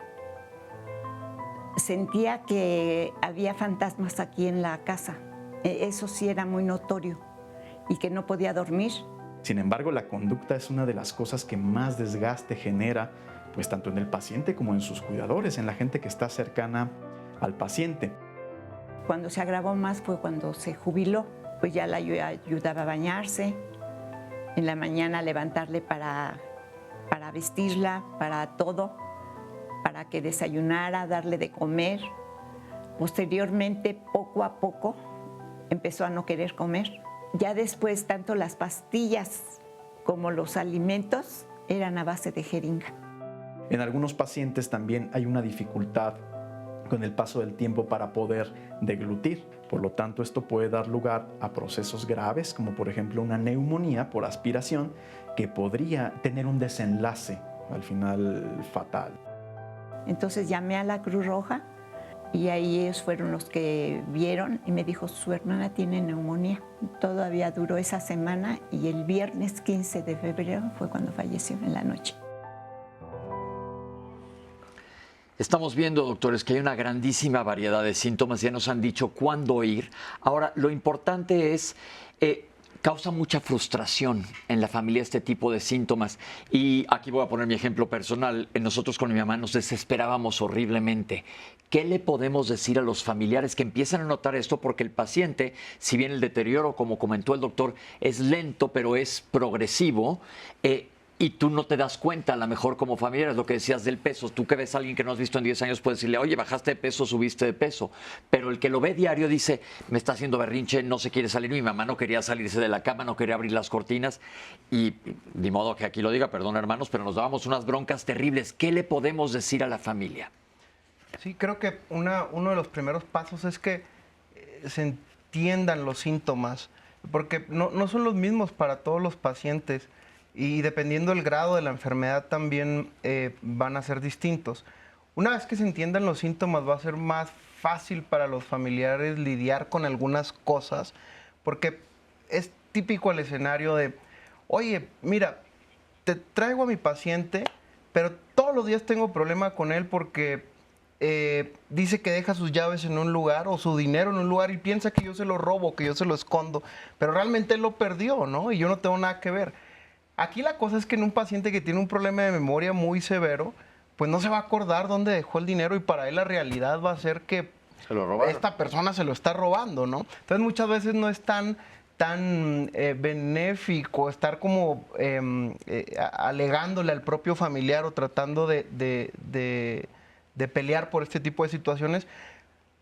Sentía que había fantasmas aquí en la casa. Eso sí era muy notorio y que no podía dormir. Sin embargo, la conducta es una de las cosas que más desgaste genera, pues tanto en el paciente como en sus cuidadores, en la gente que está cercana al paciente. Cuando se agravó más fue cuando se jubiló, pues ya la ayudaba a bañarse, en la mañana levantarle para vestirla, para todo, para que desayunara, darle de comer. Posteriormente, poco a poco, empezó a no querer comer. Ya después, tanto las pastillas como los alimentos eran a base de jeringa. En algunos pacientes también hay una dificultad con el paso del tiempo para poder deglutir. Por lo tanto, esto puede dar lugar a procesos graves, como por ejemplo una neumonía por aspiración, que podría tener un desenlace al final fatal. Entonces llamé a la Cruz Roja y ahí ellos fueron los que vieron y me dijo, su hermana tiene neumonía. Todavía duró esa semana y el viernes 15 de febrero fue cuando falleció en la noche. Estamos viendo, doctores, que hay una grandísima variedad de síntomas. Ya nos han dicho cuándo ir. Ahora, lo importante es, causa mucha frustración en la familia este tipo de síntomas. Y aquí voy a poner mi ejemplo personal. Nosotros con mi mamá nos desesperábamos horriblemente. ¿Qué le podemos decir a los familiares que empiezan a notar esto? Porque el paciente, si bien el deterioro, como comentó el doctor, es lento, pero es progresivo, y tú no te das cuenta, a lo mejor como familiar, es lo que decías del peso. Tú que ves a alguien que no has visto en 10 años, puedes decirle, oye, bajaste de peso, subiste de peso. Pero el que lo ve diario dice, me está haciendo berrinche, no se quiere salir. Mi mamá no quería salirse de la cama, no quería abrir las cortinas. Y de modo que aquí lo diga, perdón hermanos, pero nos dábamos unas broncas terribles. ¿Qué le podemos decir a la familia? Sí, creo que uno de los primeros pasos es que se entiendan los síntomas, porque no son los mismos para todos los pacientes. Y dependiendo del grado de la enfermedad también van a ser distintos. Una vez que se entiendan los síntomas va a ser más fácil para los familiares lidiar con algunas cosas, porque es típico el escenario de, oye, mira, te traigo a mi paciente, pero todos los días tengo problema con él porque dice que deja sus llaves en un lugar o su dinero en un lugar y piensa que yo se lo robo, que yo se lo escondo, pero realmente él lo perdió, ¿no? Y yo no tengo nada que ver. Aquí la cosa es que en un paciente que tiene un problema de memoria muy severo, pues no se va a acordar dónde dejó el dinero y para él la realidad va a ser que esta persona se lo está robando, ¿no? Entonces muchas veces no es tan benéfico estar como alegándole al propio familiar o tratando de pelear por este tipo de situaciones.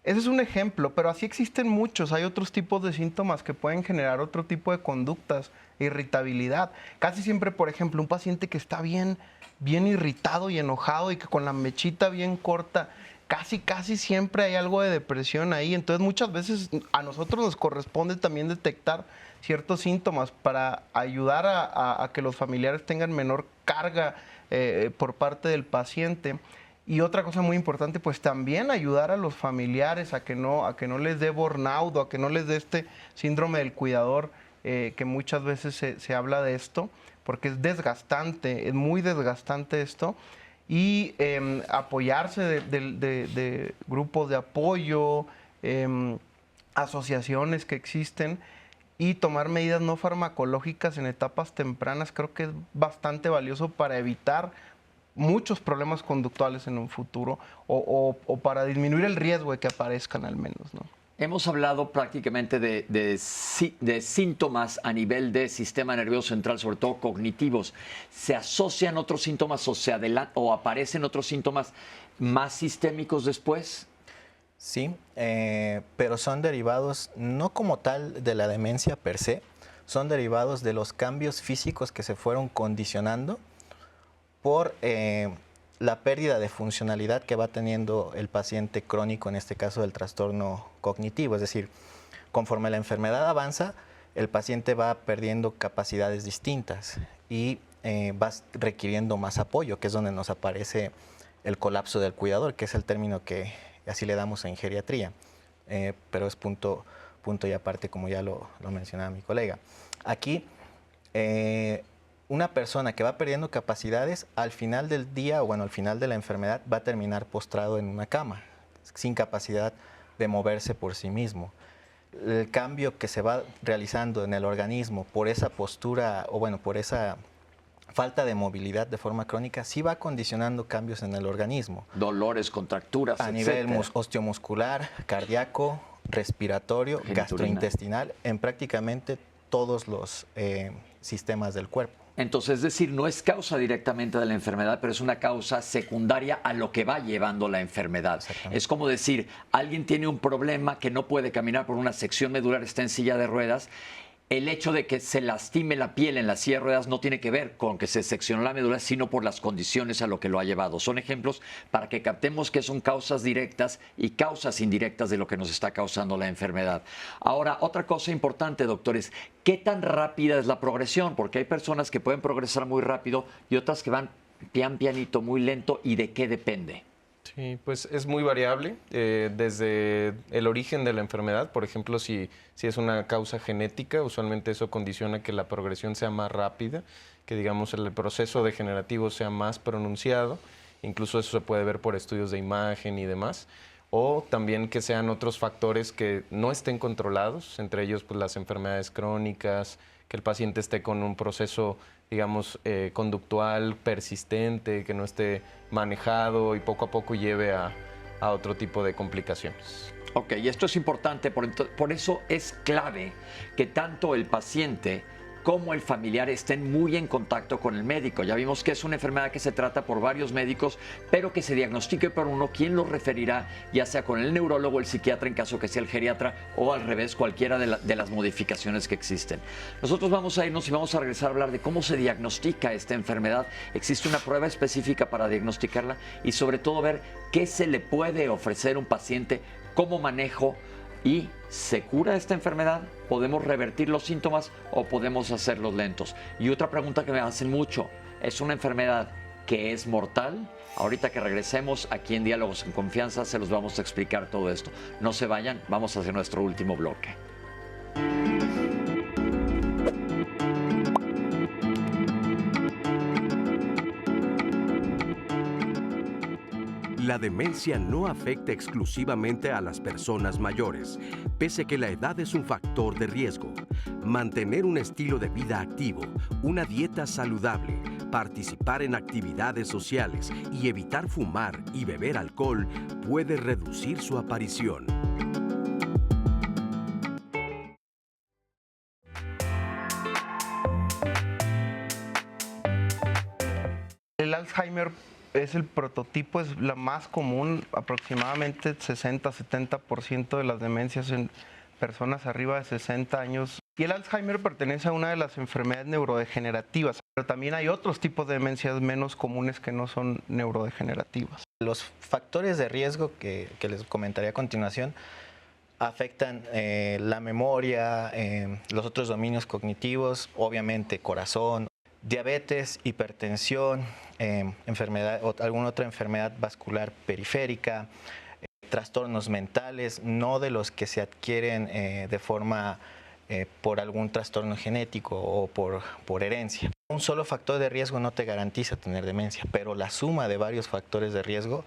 Ese es un ejemplo, pero así existen muchos. Hay otros tipos de síntomas que pueden generar otro tipo de conductas, irritabilidad. Casi siempre, por ejemplo, un paciente que está bien irritado y enojado y que con la mechita bien corta, casi siempre hay algo de depresión ahí. Entonces muchas veces a nosotros nos corresponde también detectar ciertos síntomas para ayudar a que los familiares tengan menor carga por parte del paciente. Y otra cosa muy importante, pues también ayudar a los familiares a que no les dé burnout o a que no les dé este síndrome del cuidador, que muchas veces se habla de esto, porque es desgastante, es muy desgastante esto. Y apoyarse de grupos de apoyo, asociaciones que existen y tomar medidas no farmacológicas en etapas tempranas, creo que es bastante valioso para evitar muchos problemas conductuales en un futuro o para disminuir el riesgo de que aparezcan al menos, ¿no? Hemos hablado prácticamente de síntomas a nivel de sistema nervioso central, sobre todo cognitivos. ¿Se asocian otros síntomas o aparecen otros síntomas más sistémicos después? Sí, pero son derivados no como tal de la demencia per se, son derivados de los cambios físicos que se fueron condicionando por la pérdida de funcionalidad que va teniendo el paciente crónico, en este caso del trastorno cognitivo. Es decir, conforme la enfermedad avanza, el paciente va perdiendo capacidades distintas y va requiriendo más apoyo, que es donde nos aparece el colapso del cuidador, que es el término que así le damos en geriatría, pero es punto y aparte, como ya lo mencionaba mi colega. Aquí, una persona que va perdiendo capacidades, al final del día, o bueno, al final de la enfermedad, va a terminar postrado en una cama, sin capacidad de moverse por sí mismo. El cambio que se va realizando en el organismo por esa postura, o bueno, por esa falta de movilidad de forma crónica, sí va condicionando cambios en el organismo. Dolores, contracturas, a nivel osteomuscular, cardíaco, respiratorio, gastrointestinal, en prácticamente todos los sistemas del cuerpo. Entonces, es decir, no es causa directamente de la enfermedad, pero es una causa secundaria a lo que va llevando la enfermedad. Es como decir, alguien tiene un problema que no puede caminar por una sección medular, está en silla de ruedas. El hecho de que se lastime la piel en la silla de ruedas no tiene que ver con que se seccionó la médula, sino por las condiciones a lo que lo ha llevado. Son ejemplos para que captemos que son causas directas y causas indirectas de lo que nos está causando la enfermedad. Ahora, otra cosa importante, doctores, ¿qué tan rápida es la progresión? Porque hay personas que pueden progresar muy rápido y otras que van pianito, muy lento. ¿Y de qué depende? Sí, pues es muy variable, desde el origen de la enfermedad. Por ejemplo, si es una causa genética, usualmente eso condiciona que la progresión sea más rápida, que digamos el proceso degenerativo sea más pronunciado, incluso eso se puede ver por estudios de imagen y demás, o también que sean otros factores que no estén controlados, entre ellos pues las enfermedades crónicas, que el paciente esté con un proceso, digamos, conductual persistente, que no esté manejado y poco a poco lleve a otro tipo de complicaciones. Ok, y esto es importante, por eso es clave que tanto el paciente como el familiar estén muy en contacto con el médico. Ya vimos que es una enfermedad que se trata por varios médicos, pero que se diagnostique por uno, ¿quién lo referirá? Ya sea con el neurólogo, el psiquiatra, en caso que sea el geriatra, o al revés, cualquiera de las modificaciones que existen. Nosotros vamos a irnos y vamos a regresar a hablar de cómo se diagnostica esta enfermedad. ¿Existe una prueba específica para diagnosticarla? Y sobre todo ver qué se le puede ofrecer a un paciente, cómo manejo. ¿Y se cura esta enfermedad? ¿Podemos revertir los síntomas o podemos hacerlos lentos? Y otra pregunta que me hacen mucho, ¿es una enfermedad que es mortal? Ahorita que regresemos aquí en Diálogos en Confianza se los vamos a explicar todo esto. No se vayan, vamos a hacer nuestro último bloque. La demencia no afecta exclusivamente a las personas mayores, pese a que la edad es un factor de riesgo. Mantener un estilo de vida activo, una dieta saludable, participar en actividades sociales y evitar fumar y beber alcohol puede reducir su aparición. El Alzheimer es el prototipo, es la más común, aproximadamente 60-70% de las demencias en personas arriba de 60 años. Y el Alzheimer pertenece a una de las enfermedades neurodegenerativas, pero también hay otros tipos de demencias menos comunes que no son neurodegenerativas. Los factores de riesgo que les comentaré a continuación afectan la memoria, los otros dominios cognitivos, obviamente corazón, diabetes, hipertensión, enfermedad o alguna otra enfermedad vascular periférica, trastornos mentales, no de los que se adquieren de forma por algún trastorno genético o por herencia. Un solo factor de riesgo no te garantiza tener demencia, pero la suma de varios factores de riesgo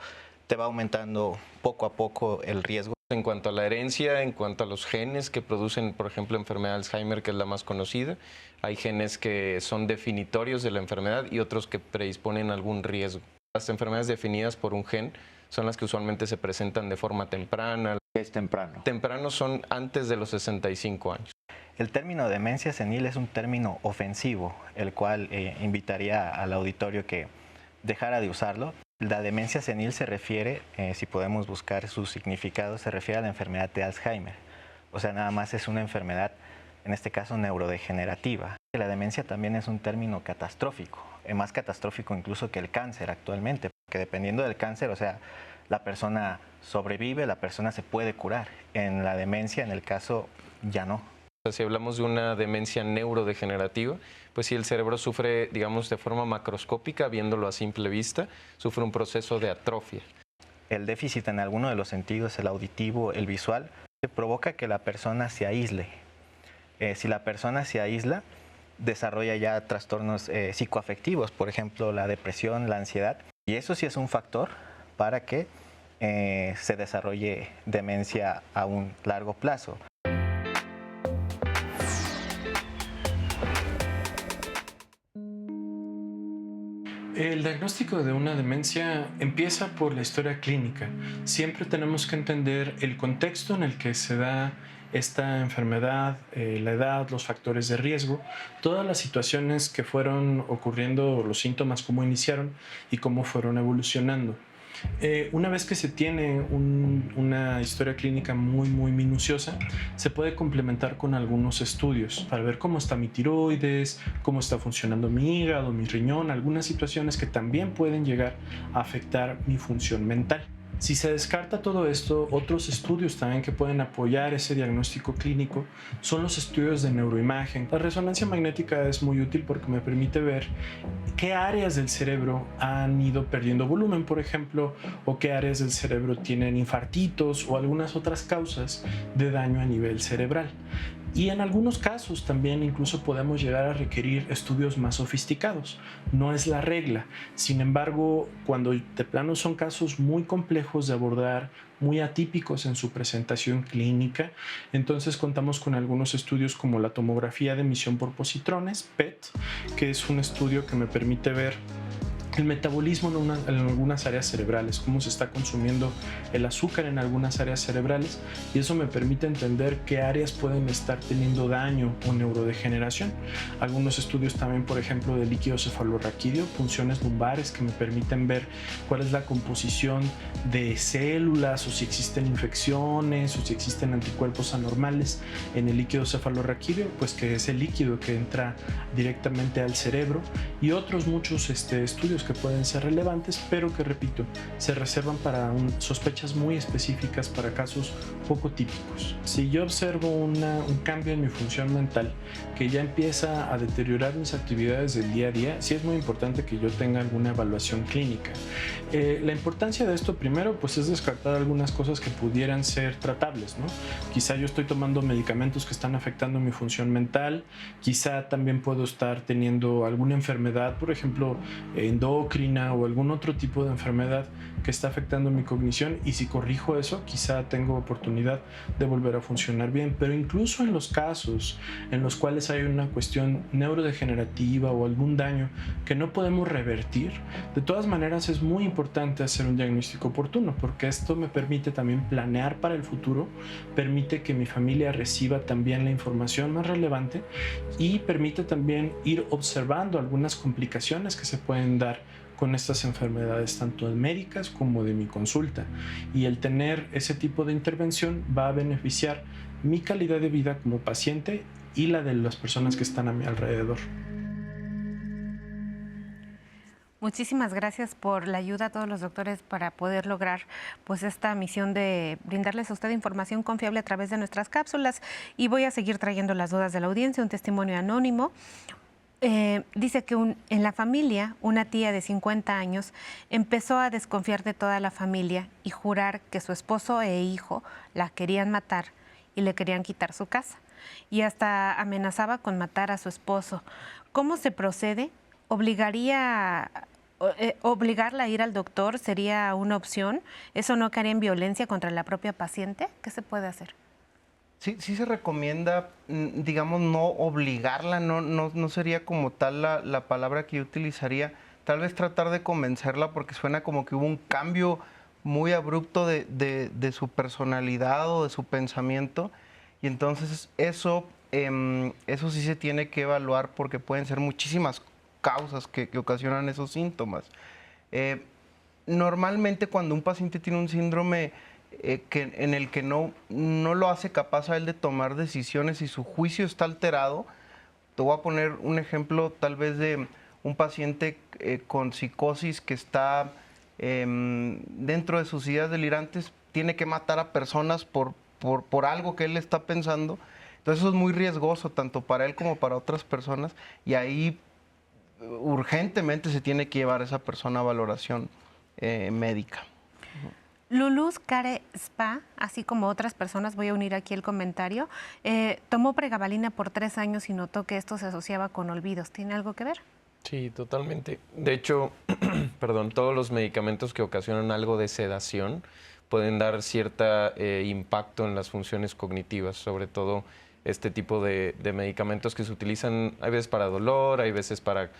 te va aumentando poco a poco el riesgo. En cuanto a la herencia, en cuanto a los genes que producen, por ejemplo, enfermedad de Alzheimer, que es la más conocida, hay genes que son definitorios de la enfermedad y otros que predisponen a algún riesgo. Las enfermedades definidas por un gen son las que usualmente se presentan de forma temprana. ¿Qué es temprano? Temprano son antes de los 65 años. El término demencia senil es un término ofensivo, el cual invitaría al auditorio que dejara de usarlo. La demencia senil se refiere, si podemos buscar su significado, se refiere a la enfermedad de Alzheimer. O sea, nada más es una enfermedad, en este caso neurodegenerativa. La demencia también es un término catastrófico, más catastrófico incluso que el cáncer actualmente, porque dependiendo del cáncer, o sea, la persona sobrevive, la persona se puede curar. En la demencia, en el caso, ya no. Si hablamos de una demencia neurodegenerativa, pues sí, el cerebro sufre, digamos, de forma macroscópica, viéndolo a simple vista, sufre un proceso de atrofia. El déficit en alguno de los sentidos, el auditivo, el visual, provoca que la persona se aísle. Si la persona se aísla, desarrolla ya trastornos psicoafectivos, por ejemplo, la depresión, la ansiedad, y eso sí es un factor para que se desarrolle demencia a un largo plazo. El diagnóstico de una demencia empieza por la historia clínica. Siempre tenemos que entender el contexto en el que se da esta enfermedad, la edad, los factores de riesgo, todas las situaciones que fueron ocurriendo, los síntomas, cómo iniciaron y cómo fueron evolucionando. Una vez que se tiene una historia clínica muy minuciosa, se puede complementar con algunos estudios para ver cómo está mi tiroides, cómo está funcionando mi hígado, mi riñón, algunas situaciones que también pueden llegar a afectar mi función mental. Si se descarta todo esto, otros estudios también que pueden apoyar ese diagnóstico clínico son los estudios de neuroimagen. La resonancia magnética es muy útil porque me permite ver qué áreas del cerebro han ido perdiendo volumen, por ejemplo, o qué áreas del cerebro tienen infartitos o algunas otras causas de daño a nivel cerebral. Y en algunos casos también incluso podemos llegar a requerir estudios más sofisticados. No es la regla. Sin embargo, cuando de plano son casos muy complejos de abordar, muy atípicos en su presentación clínica, entonces contamos con algunos estudios como la tomografía de emisión por positrones, PET, que es un estudio que me permite ver el metabolismo en algunas áreas cerebrales, cómo se está consumiendo el azúcar en algunas áreas cerebrales, y eso me permite entender qué áreas pueden estar teniendo daño o neurodegeneración. Algunos estudios también, por ejemplo, de líquido cefalorraquídeo, punciones lumbares que me permiten ver cuál es la composición de células o si existen infecciones o si existen anticuerpos anormales en el líquido cefalorraquídeo, pues que es el líquido que entra directamente al cerebro, y otros muchos estudios que pueden ser relevantes, pero que, repito, se reservan para sospechas muy específicas, para casos poco típicos. Si yo observo un cambio en mi función mental que ya empieza a deteriorar mis actividades del día a día, sí es muy importante que yo tenga alguna evaluación clínica. La importancia de esto, primero, pues es descartar algunas cosas que pudieran ser tratables, ¿no? Quizá yo estoy tomando medicamentos que están afectando mi función mental, quizá también puedo estar teniendo alguna enfermedad, por ejemplo, endógena endocrina o algún otro tipo de enfermedad que está afectando mi cognición, y si corrijo eso, quizá tengo oportunidad de volver a funcionar bien. Pero incluso en los casos en los cuales hay una cuestión neurodegenerativa o algún daño que no podemos revertir, de todas maneras es muy importante hacer un diagnóstico oportuno, porque esto me permite también planear para el futuro, permite que mi familia reciba también la información más relevante y permite también ir observando algunas complicaciones que se pueden dar con estas enfermedades, tanto médicas como de mi consulta. Y el tener ese tipo de intervención va a beneficiar mi calidad de vida como paciente y la de las personas que están a mi alrededor. Muchísimas gracias por la ayuda a todos los doctores para poder lograr pues esta misión de brindarles a usted información confiable a través de nuestras cápsulas. Y voy a seguir trayendo las dudas de la audiencia. Un testimonio anónimo. Dice que en la familia, una tía de 50 años empezó a desconfiar de toda la familia y jurar que su esposo e hijo la querían matar y le querían quitar su casa. Y hasta amenazaba con matar a su esposo. ¿Cómo se procede? ¿Obligarla a ir al doctor sería una opción? ¿Eso no caería en violencia contra la propia paciente? ¿Qué se puede hacer? Sí se recomienda, digamos, no obligarla, no sería como tal la palabra que yo utilizaría. Tal vez tratar de convencerla, porque suena como que hubo un cambio muy abrupto de su personalidad o de su pensamiento. Y entonces eso sí se tiene que evaluar, porque pueden ser muchísimas causas que ocasionan esos síntomas. Normalmente cuando un paciente tiene un síndrome en el que no lo hace capaz a él de tomar decisiones y su juicio está alterado, te voy a poner un ejemplo tal vez de un paciente con psicosis que está dentro de sus ideas delirantes, tiene que matar a personas por algo que él está pensando. Entonces eso es muy riesgoso tanto para él como para otras personas, y ahí urgentemente se tiene que llevar a esa persona a valoración médica. Luluz Care Spa, así como otras personas, voy a unir aquí el comentario, tomó pregabalina por 3 años y notó que esto se asociaba con olvidos. ¿Tiene algo que ver? Sí, totalmente. De hecho, perdón, todos los medicamentos que ocasionan algo de sedación pueden dar cierto impacto en las funciones cognitivas, sobre todo este tipo de medicamentos que se utilizan, hay veces para dolor, hay veces para,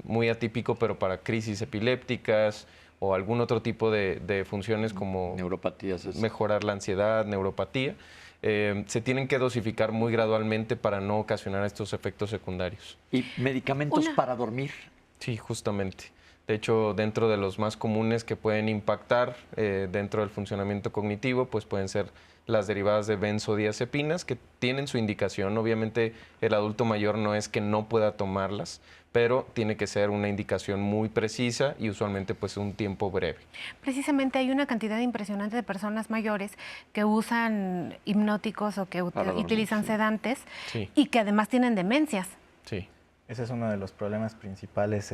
muy atípico, pero para crisis epilépticas o algún otro tipo de funciones como neuropatías, mejorar la ansiedad, neuropatía. Se tienen que dosificar muy gradualmente para no ocasionar estos efectos secundarios. ¿Y medicamentos para dormir? Sí, justamente. De hecho, dentro de los más comunes que pueden impactar dentro del funcionamiento cognitivo, pues pueden ser las derivadas de benzodiazepinas, que tienen su indicación. Obviamente, el adulto mayor no es que no pueda tomarlas, pero tiene que ser una indicación muy precisa y usualmente pues un tiempo breve. Precisamente hay una cantidad impresionante de personas mayores que usan hipnóticos o que utilizan sedantes, sí, y que además tienen demencias. Sí. Ese es uno de los problemas principales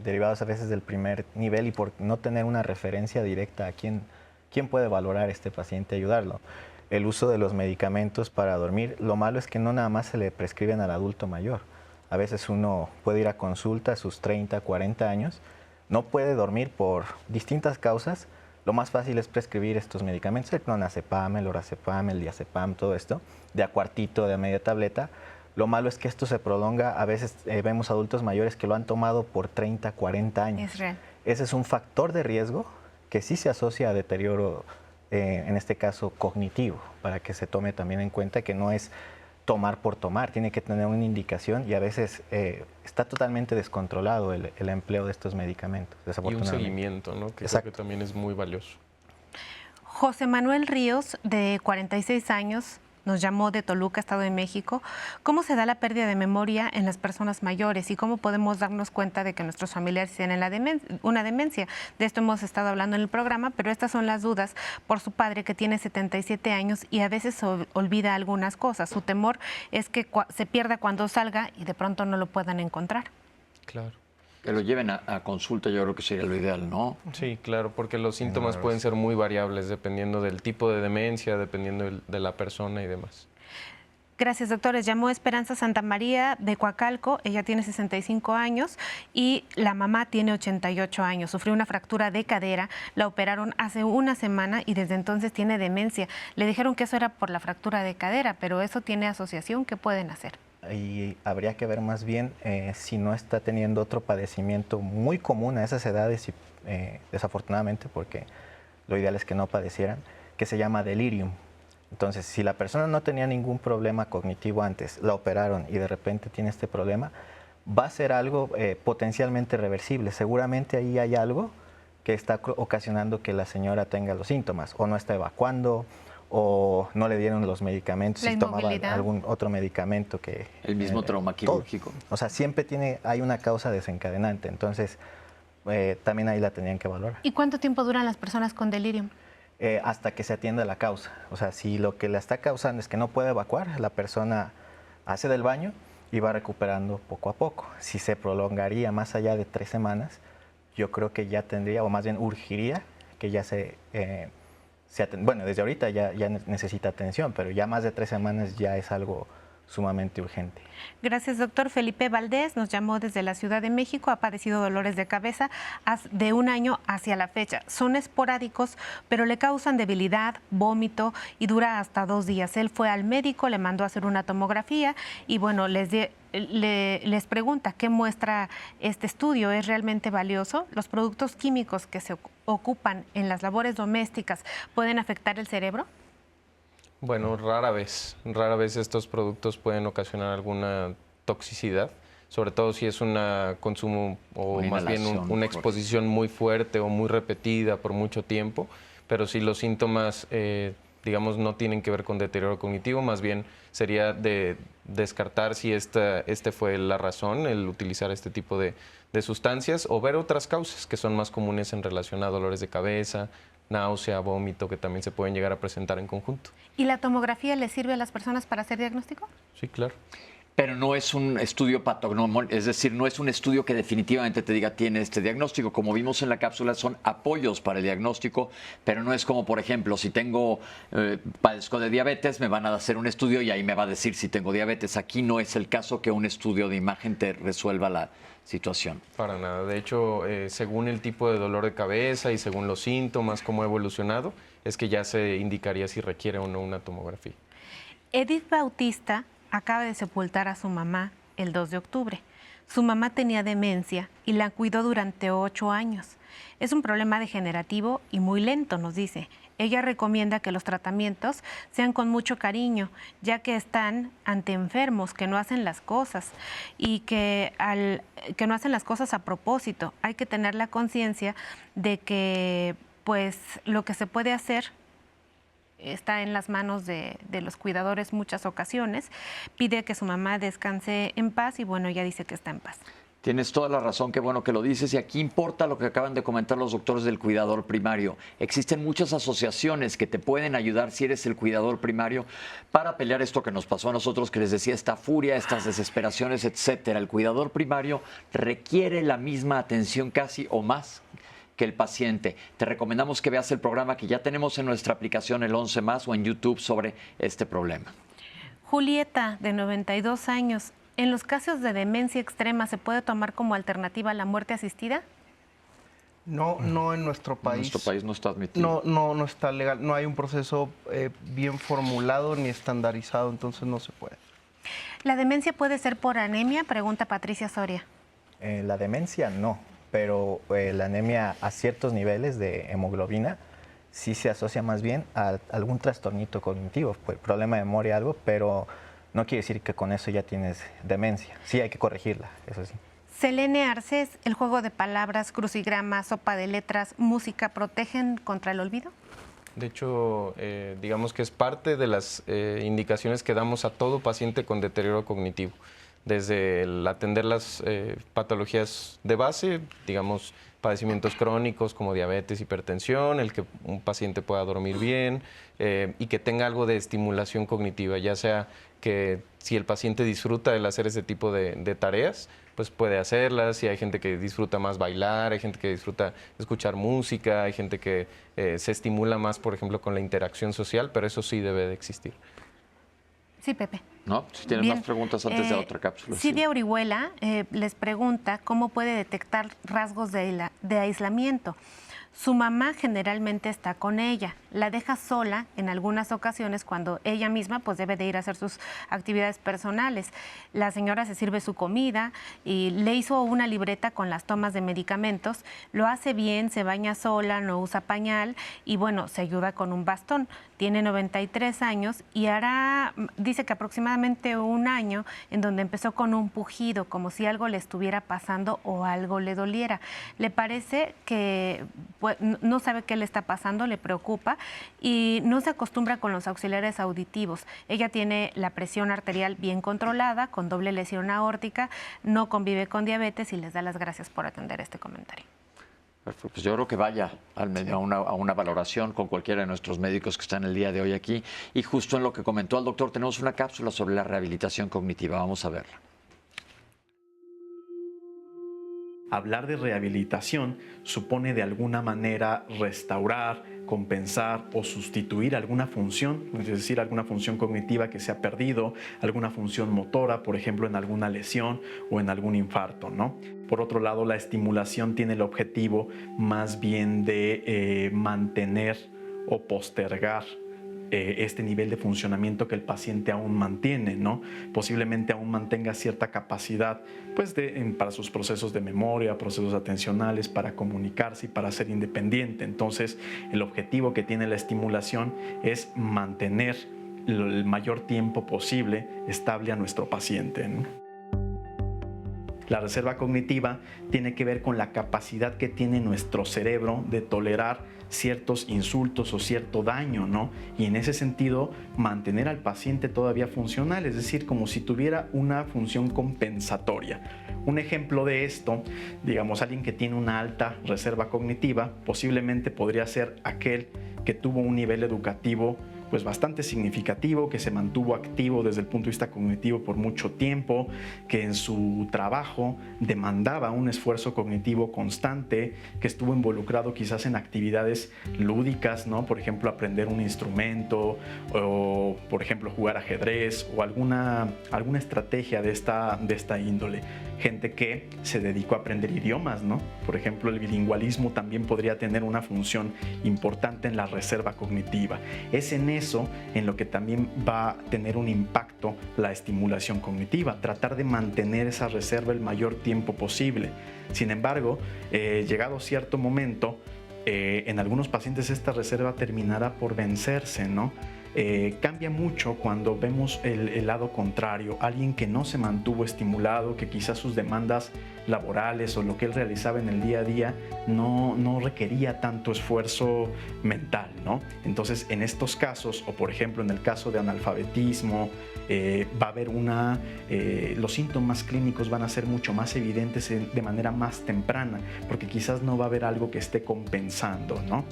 derivados a veces del primer nivel y por no tener una referencia directa a quién puede valorar a este paciente y ayudarlo. El uso de los medicamentos para dormir, lo malo es que no nada más se le prescriben al adulto mayor. A veces uno puede ir a consulta a sus 30, 40 años, no puede dormir por distintas causas. Lo más fácil es prescribir estos medicamentos, el clonazepam, el lorazepam, el diazepam, todo esto, de a cuartito, de a media tableta. Lo malo es que esto se prolonga, a veces vemos adultos mayores que lo han tomado por 30, 40 años. Es real. Ese es un factor de riesgo que sí se asocia a deterioro, en este caso cognitivo, para que se tome también en cuenta que no es tomar por tomar, tiene que tener una indicación y a veces está totalmente descontrolado el empleo de estos medicamentos, Y un desafortunadamente. seguimiento, ¿no? Que creo que también es muy valioso. José Manuel Ríos, de 46 años, nos llamó de Toluca, Estado de México. ¿Cómo se da la pérdida de memoria en las personas mayores y cómo podemos darnos cuenta de que nuestros familiares tienen una demencia? De esto hemos estado hablando en el programa, pero estas son las dudas por su padre, que tiene 77 años y a veces olvida algunas cosas. Su temor es que se pierda cuando salga y de pronto no lo puedan encontrar. Claro. Que lo lleven a consulta, yo creo que sería lo ideal, ¿no? Sí, claro, porque los síntomas pueden ser muy variables dependiendo del tipo de demencia, dependiendo de la persona y demás. Gracias, doctores. Llamó Esperanza Santa María de Coacalco. Ella tiene 65 años y la mamá tiene 88 años. Sufrió una fractura de cadera, la operaron hace una semana y desde entonces tiene demencia. Le dijeron que eso era por la fractura de cadera, pero eso tiene asociación. ¿Qué pueden hacer? Y habría que ver más bien si no está teniendo otro padecimiento muy común a esas edades, y, desafortunadamente, porque lo ideal es que no padecieran, que se llama delirium. Entonces, si la persona no tenía ningún problema cognitivo antes, la operaron y de repente tiene este problema, va a ser algo potencialmente reversible. Seguramente ahí hay algo que está ocasionando que la señora tenga los síntomas, o no está evacuando, o no le dieron los medicamentos, y tomaba algún otro medicamento que... El mismo trauma quirúrgico. O sea, siempre hay una causa desencadenante, entonces también ahí la tenían que valorar. ¿Y cuánto tiempo duran las personas con delirium? Hasta que se atienda la causa. O sea, si lo que la está causando es que no puede evacuar, la persona hace del baño y va recuperando poco a poco. Si se prolongaría más allá de 3 semanas, yo creo que ya tendría, o más bien urgiría, que ya bueno, desde ahorita ya necesita atención, pero ya más de 3 semanas ya es algo sumamente urgente. Gracias, doctor. Felipe Valdés nos llamó desde la Ciudad de México. Ha padecido dolores de cabeza de 1 año hacia la fecha. Son esporádicos, pero le causan debilidad, vómito y dura hasta 2 días. Él fue al médico, le mandó a hacer una tomografía y bueno, les pregunta qué muestra este estudio. ¿Es realmente valioso? ¿Los productos químicos que se ocupan en las labores domésticas pueden afectar el cerebro? Bueno, rara vez estos productos pueden ocasionar alguna toxicidad, sobre todo si es un consumo o más bien una exposición muy fuerte o muy repetida por mucho tiempo, pero si los síntomas, digamos, no tienen que ver con deterioro cognitivo, más bien sería de descartar si este fue la razón, el utilizar este tipo de sustancias, o ver otras causas que son más comunes en relación a dolores de cabeza, náusea, vómito, que también se pueden llegar a presentar en conjunto. ¿Y la tomografía le sirve a las personas para hacer diagnóstico? Sí, claro. Pero no es un estudio patognomónico, es decir, no es un estudio que definitivamente te diga tiene este diagnóstico. Como vimos en la cápsula, son apoyos para el diagnóstico, pero no es como, por ejemplo, si padezco de diabetes, me van a hacer un estudio y ahí me va a decir si tengo diabetes. Aquí no es el caso que un estudio de imagen te resuelva la situación. Para nada. De hecho, según el tipo de dolor de cabeza y según los síntomas, cómo ha evolucionado, es que ya se indicaría si requiere o no una tomografía. Edith Bautista acaba de sepultar a su mamá el 2 de octubre. Su mamá tenía demencia y la cuidó durante 8 años. Es un problema degenerativo y muy lento, nos dice. Ella recomienda que los tratamientos sean con mucho cariño, ya que están ante enfermos que no hacen las cosas y que no hacen las cosas a propósito. Hay que tener la conciencia de que pues lo que se puede hacer está en las manos de los cuidadores muchas ocasiones. Pide que su mamá descanse en paz y bueno, ella dice que está en paz. Tienes toda la razón, qué bueno que lo dices. Y aquí importa lo que acaban de comentar los doctores del cuidador primario. Existen muchas asociaciones que te pueden ayudar si eres el cuidador primario para pelear esto que nos pasó a nosotros, que les decía, esta furia, estas desesperaciones, etcétera. El cuidador primario requiere la misma atención casi o más que el paciente. Te recomendamos que veas el programa que ya tenemos en nuestra aplicación el 11 más o en YouTube sobre este problema. Julieta, de 92 años. ¿En los casos de demencia extrema se puede tomar como alternativa la muerte asistida? No, no en nuestro país. En nuestro país no está admitido. No está legal. No hay un proceso bien formulado ni estandarizado, entonces no se puede. ¿La demencia puede ser por anemia? Pregunta Patricia Soria. La demencia no, pero la anemia a ciertos niveles de hemoglobina sí se asocia más bien a algún trastornito cognitivo, pues, problema de memoria, algo, pero no quiere decir que con eso ya tienes demencia. Sí hay que corregirla, eso sí. Selene Arces, ¿el juego de palabras, crucigramas, sopa de letras, música protegen contra el olvido? De hecho, digamos que es parte de las indicaciones que damos a todo paciente con deterioro cognitivo. Desde el atender las patologías de base, digamos, padecimientos crónicos como diabetes, hipertensión, el que un paciente pueda dormir bien y que tenga algo de estimulación cognitiva, ya sea que si el paciente disfruta el hacer ese tipo de tareas, pues puede hacerlas. Si hay gente que disfruta más bailar, hay gente que disfruta escuchar música, hay gente que se estimula más, por ejemplo, con la interacción social, pero eso sí debe de existir. Sí, Pepe. ¿No? Si tienen Bien. más preguntas antes de otra cápsula. Silvia Orihuela les pregunta cómo puede detectar rasgos de aislamiento. Su mamá generalmente está con ella, la deja sola en algunas ocasiones cuando ella misma pues debe de ir a hacer sus actividades personales. La señora se sirve su comida y le hizo una libreta con las tomas de medicamentos, lo hace bien, se baña sola, no usa pañal y bueno, se ayuda con un bastón. Tiene 93 años y dice que aproximadamente un año en donde empezó con un pujido, como si algo le estuviera pasando o algo le doliera. Le parece que no sabe qué le está pasando, le preocupa y no se acostumbra con los auxiliares auditivos. Ella tiene la presión arterial bien controlada, con doble lesión aórtica, no convive con diabetes y les da las gracias por atender este comentario. Perfecto. Pues yo creo que vaya a una valoración con cualquiera de nuestros médicos que están el día de hoy aquí. Y justo en lo que comentó el doctor, tenemos una cápsula sobre la rehabilitación cognitiva. Vamos a verla. Hablar de rehabilitación supone de alguna manera restaurar, compensar o sustituir alguna función, es decir, alguna función cognitiva que se ha perdido, alguna función motora, por ejemplo, en alguna lesión o en algún infarto, ¿no? Por otro lado, la estimulación tiene el objetivo más bien de mantener o postergar este nivel de funcionamiento que el paciente aún mantiene, ¿no? Posiblemente aún mantenga cierta capacidad pues, para sus procesos de memoria, procesos atencionales, para comunicarse y para ser independiente. Entonces, el objetivo que tiene la estimulación es mantener el mayor tiempo posible estable a nuestro paciente, ¿no? La reserva cognitiva tiene que ver con la capacidad que tiene nuestro cerebro de tolerar ciertos insultos o cierto daño, ¿no? Y en ese sentido, mantener al paciente todavía funcional, es decir, como si tuviera una función compensatoria. Un ejemplo de esto, digamos, alguien que tiene una alta reserva cognitiva, posiblemente podría ser aquel que tuvo un nivel educativo pues bastante significativo, que se mantuvo activo desde el punto de vista cognitivo por mucho tiempo, que en su trabajo demandaba un esfuerzo cognitivo constante, que estuvo involucrado quizás en actividades lúdicas, ¿no? Por ejemplo, aprender un instrumento o, por ejemplo, jugar ajedrez o alguna estrategia de esta índole. Gente que se dedicó a aprender idiomas, ¿no? Por ejemplo, el bilingüismo también podría tener una función importante en la reserva cognitiva. Es en eso en lo que también va a tener un impacto la estimulación cognitiva, tratar de mantener esa reserva el mayor tiempo posible. Sin embargo, llegado cierto momento, en algunos pacientes esta reserva terminará por vencerse, ¿no? Cambia mucho cuando vemos el lado contrario, alguien que no se mantuvo estimulado, que quizás sus demandas laborales o lo que él realizaba en el día a día no requería tanto esfuerzo mental, ¿no? Entonces, en estos casos, o por ejemplo en el caso de analfabetismo, va a haber los síntomas clínicos van a ser mucho más evidentes de manera más temprana, porque quizás no va a haber algo que esté compensando, ¿no?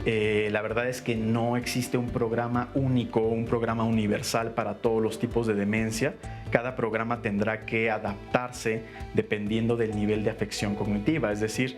La verdad es que no existe un programa único, un programa universal para todos los tipos de demencia. Cada programa tendrá que adaptarse dependiendo del nivel de afección cognitiva. Es decir,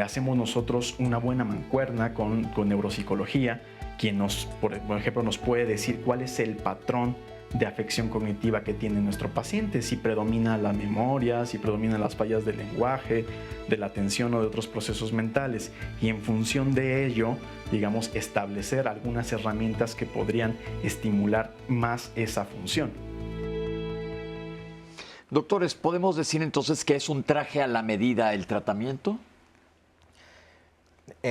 hacemos nosotros una buena mancuerna con neuropsicología, quien por ejemplo, nos puede decir cuál es el patrón de afección cognitiva que tiene nuestro paciente, si predomina la memoria, si predominan las fallas del lenguaje, de la atención o de otros procesos mentales, y en función de ello, digamos, establecer algunas herramientas que podrían estimular más esa función. Doctores, ¿podemos decir entonces que es un traje a la medida el tratamiento?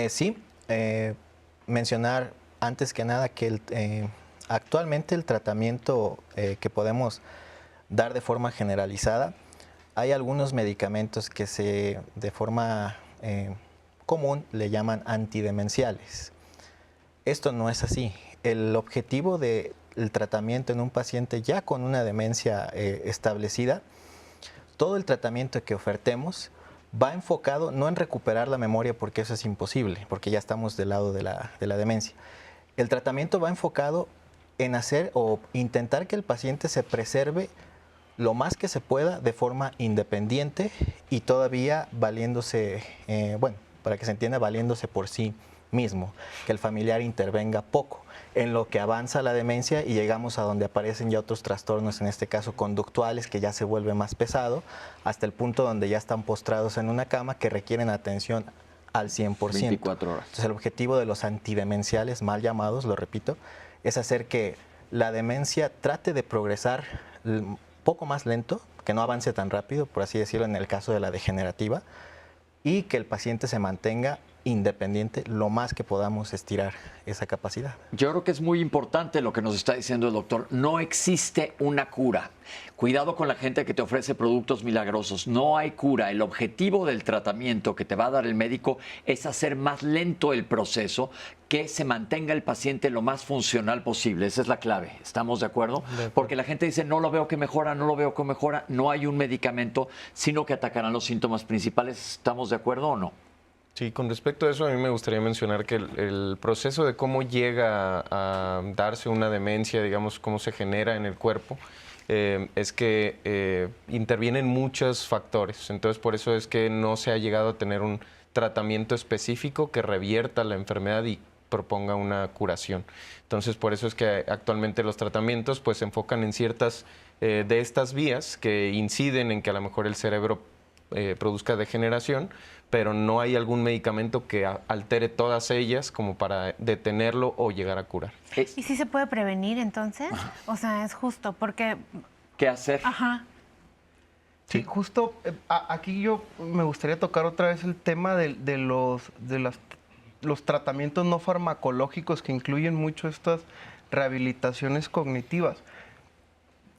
Sí, mencionar antes que nada que actualmente el tratamiento que podemos dar de forma generalizada, hay algunos medicamentos que de forma común le llaman antidemenciales. Esto no es así. El objetivo del tratamiento en un paciente ya con una demencia establecida, todo el tratamiento que ofertemos va enfocado no en recuperar la memoria, porque eso es imposible, porque ya estamos del lado de la demencia. El tratamiento va enfocado en hacer o intentar que el paciente se preserve lo más que se pueda de forma independiente y todavía valiéndose, para que se entienda, valiéndose por sí mismo, que el familiar intervenga poco, en lo que avanza la demencia y llegamos a donde aparecen ya otros trastornos, en este caso conductuales, que ya se vuelve más pesado, hasta el punto donde ya están postrados en una cama que requieren atención al 100%. 24 horas. Entonces, el objetivo de los antidemenciales, mal llamados, lo repito, es hacer que la demencia trate de progresar un poco más lento, que no avance tan rápido, por así decirlo, en el caso de la degenerativa, y que el paciente se mantenga independiente lo más que podamos estirar esa capacidad. Yo creo que es muy importante lo que nos está diciendo el doctor. No existe una cura. Cuidado con la gente que te ofrece productos milagrosos. No hay cura. El objetivo del tratamiento que te va a dar el médico es hacer más lento el proceso, que se mantenga el paciente lo más funcional posible. Esa es la clave. ¿Estamos de acuerdo? Porque la gente dice, no lo veo que mejora, no lo veo que mejora. No hay un medicamento, sino que atacarán los síntomas principales. ¿Estamos de acuerdo o no? Sí, con respecto a eso, a mí me gustaría mencionar que el proceso de cómo llega a darse una demencia, digamos, cómo se genera en el cuerpo, es que intervienen muchos factores. Entonces, por eso es que no se ha llegado a tener un tratamiento específico que revierta la enfermedad y proponga una curación. Entonces, por eso es que actualmente los tratamientos pues se enfocan en ciertas de estas vías que inciden en que a lo mejor el cerebro produzca degeneración, pero no hay algún medicamento que altere todas ellas como para detenerlo o llegar a curar. ¿Y si se puede prevenir entonces? Ajá. O sea, es justo, porque... ¿Qué hacer? Ajá. Sí, justo aquí yo me gustaría tocar otra vez el tema de los tratamientos no farmacológicos que incluyen mucho estas rehabilitaciones cognitivas.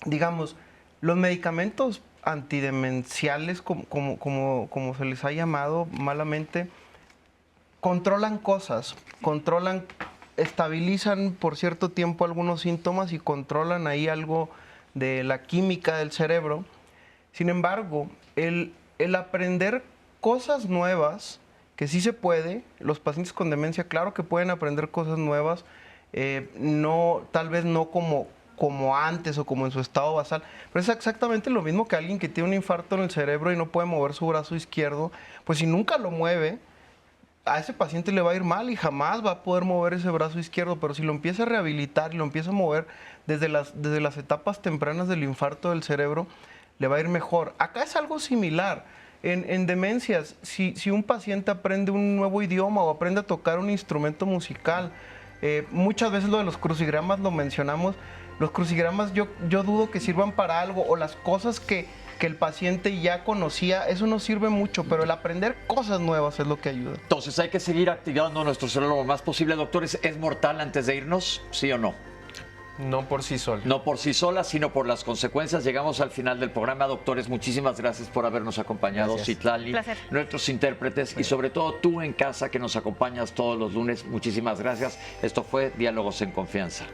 Digamos, los medicamentos antidemenciales, como se les ha llamado malamente, controlan cosas, estabilizan por cierto tiempo algunos síntomas y controlan ahí algo de la química del cerebro. Sin embargo, el aprender cosas nuevas, que sí se puede, los pacientes con demencia, claro que pueden aprender cosas nuevas, tal vez no como antes o como en su estado basal, pero es exactamente lo mismo que alguien que tiene un infarto en el cerebro y no puede mover su brazo izquierdo, pues si nunca lo mueve, a ese paciente le va a ir mal y jamás va a poder mover ese brazo izquierdo, pero si lo empieza a rehabilitar y lo empieza a mover desde las etapas tempranas del infarto del cerebro, le va a ir mejor. Acá es algo similar. En demencias, si un paciente aprende un nuevo idioma o aprende a tocar un instrumento musical, muchas veces lo de los crucigramas lo mencionamos. Los crucigramas yo dudo que sirvan para algo, o las cosas que el paciente ya conocía, eso no sirve mucho, pero el aprender cosas nuevas es lo que ayuda. Entonces hay que seguir activando nuestro cerebro lo más posible. Doctores, ¿es mortal antes de irnos? ¿Sí o no? No por sí sola. No por sí sola, sino por las consecuencias. Llegamos al final del programa. Doctores, muchísimas gracias por habernos acompañado. Citlali, nuestros intérpretes y sobre todo tú en casa que nos acompañas todos los lunes. Muchísimas gracias. Esto fue Diálogos en Confianza.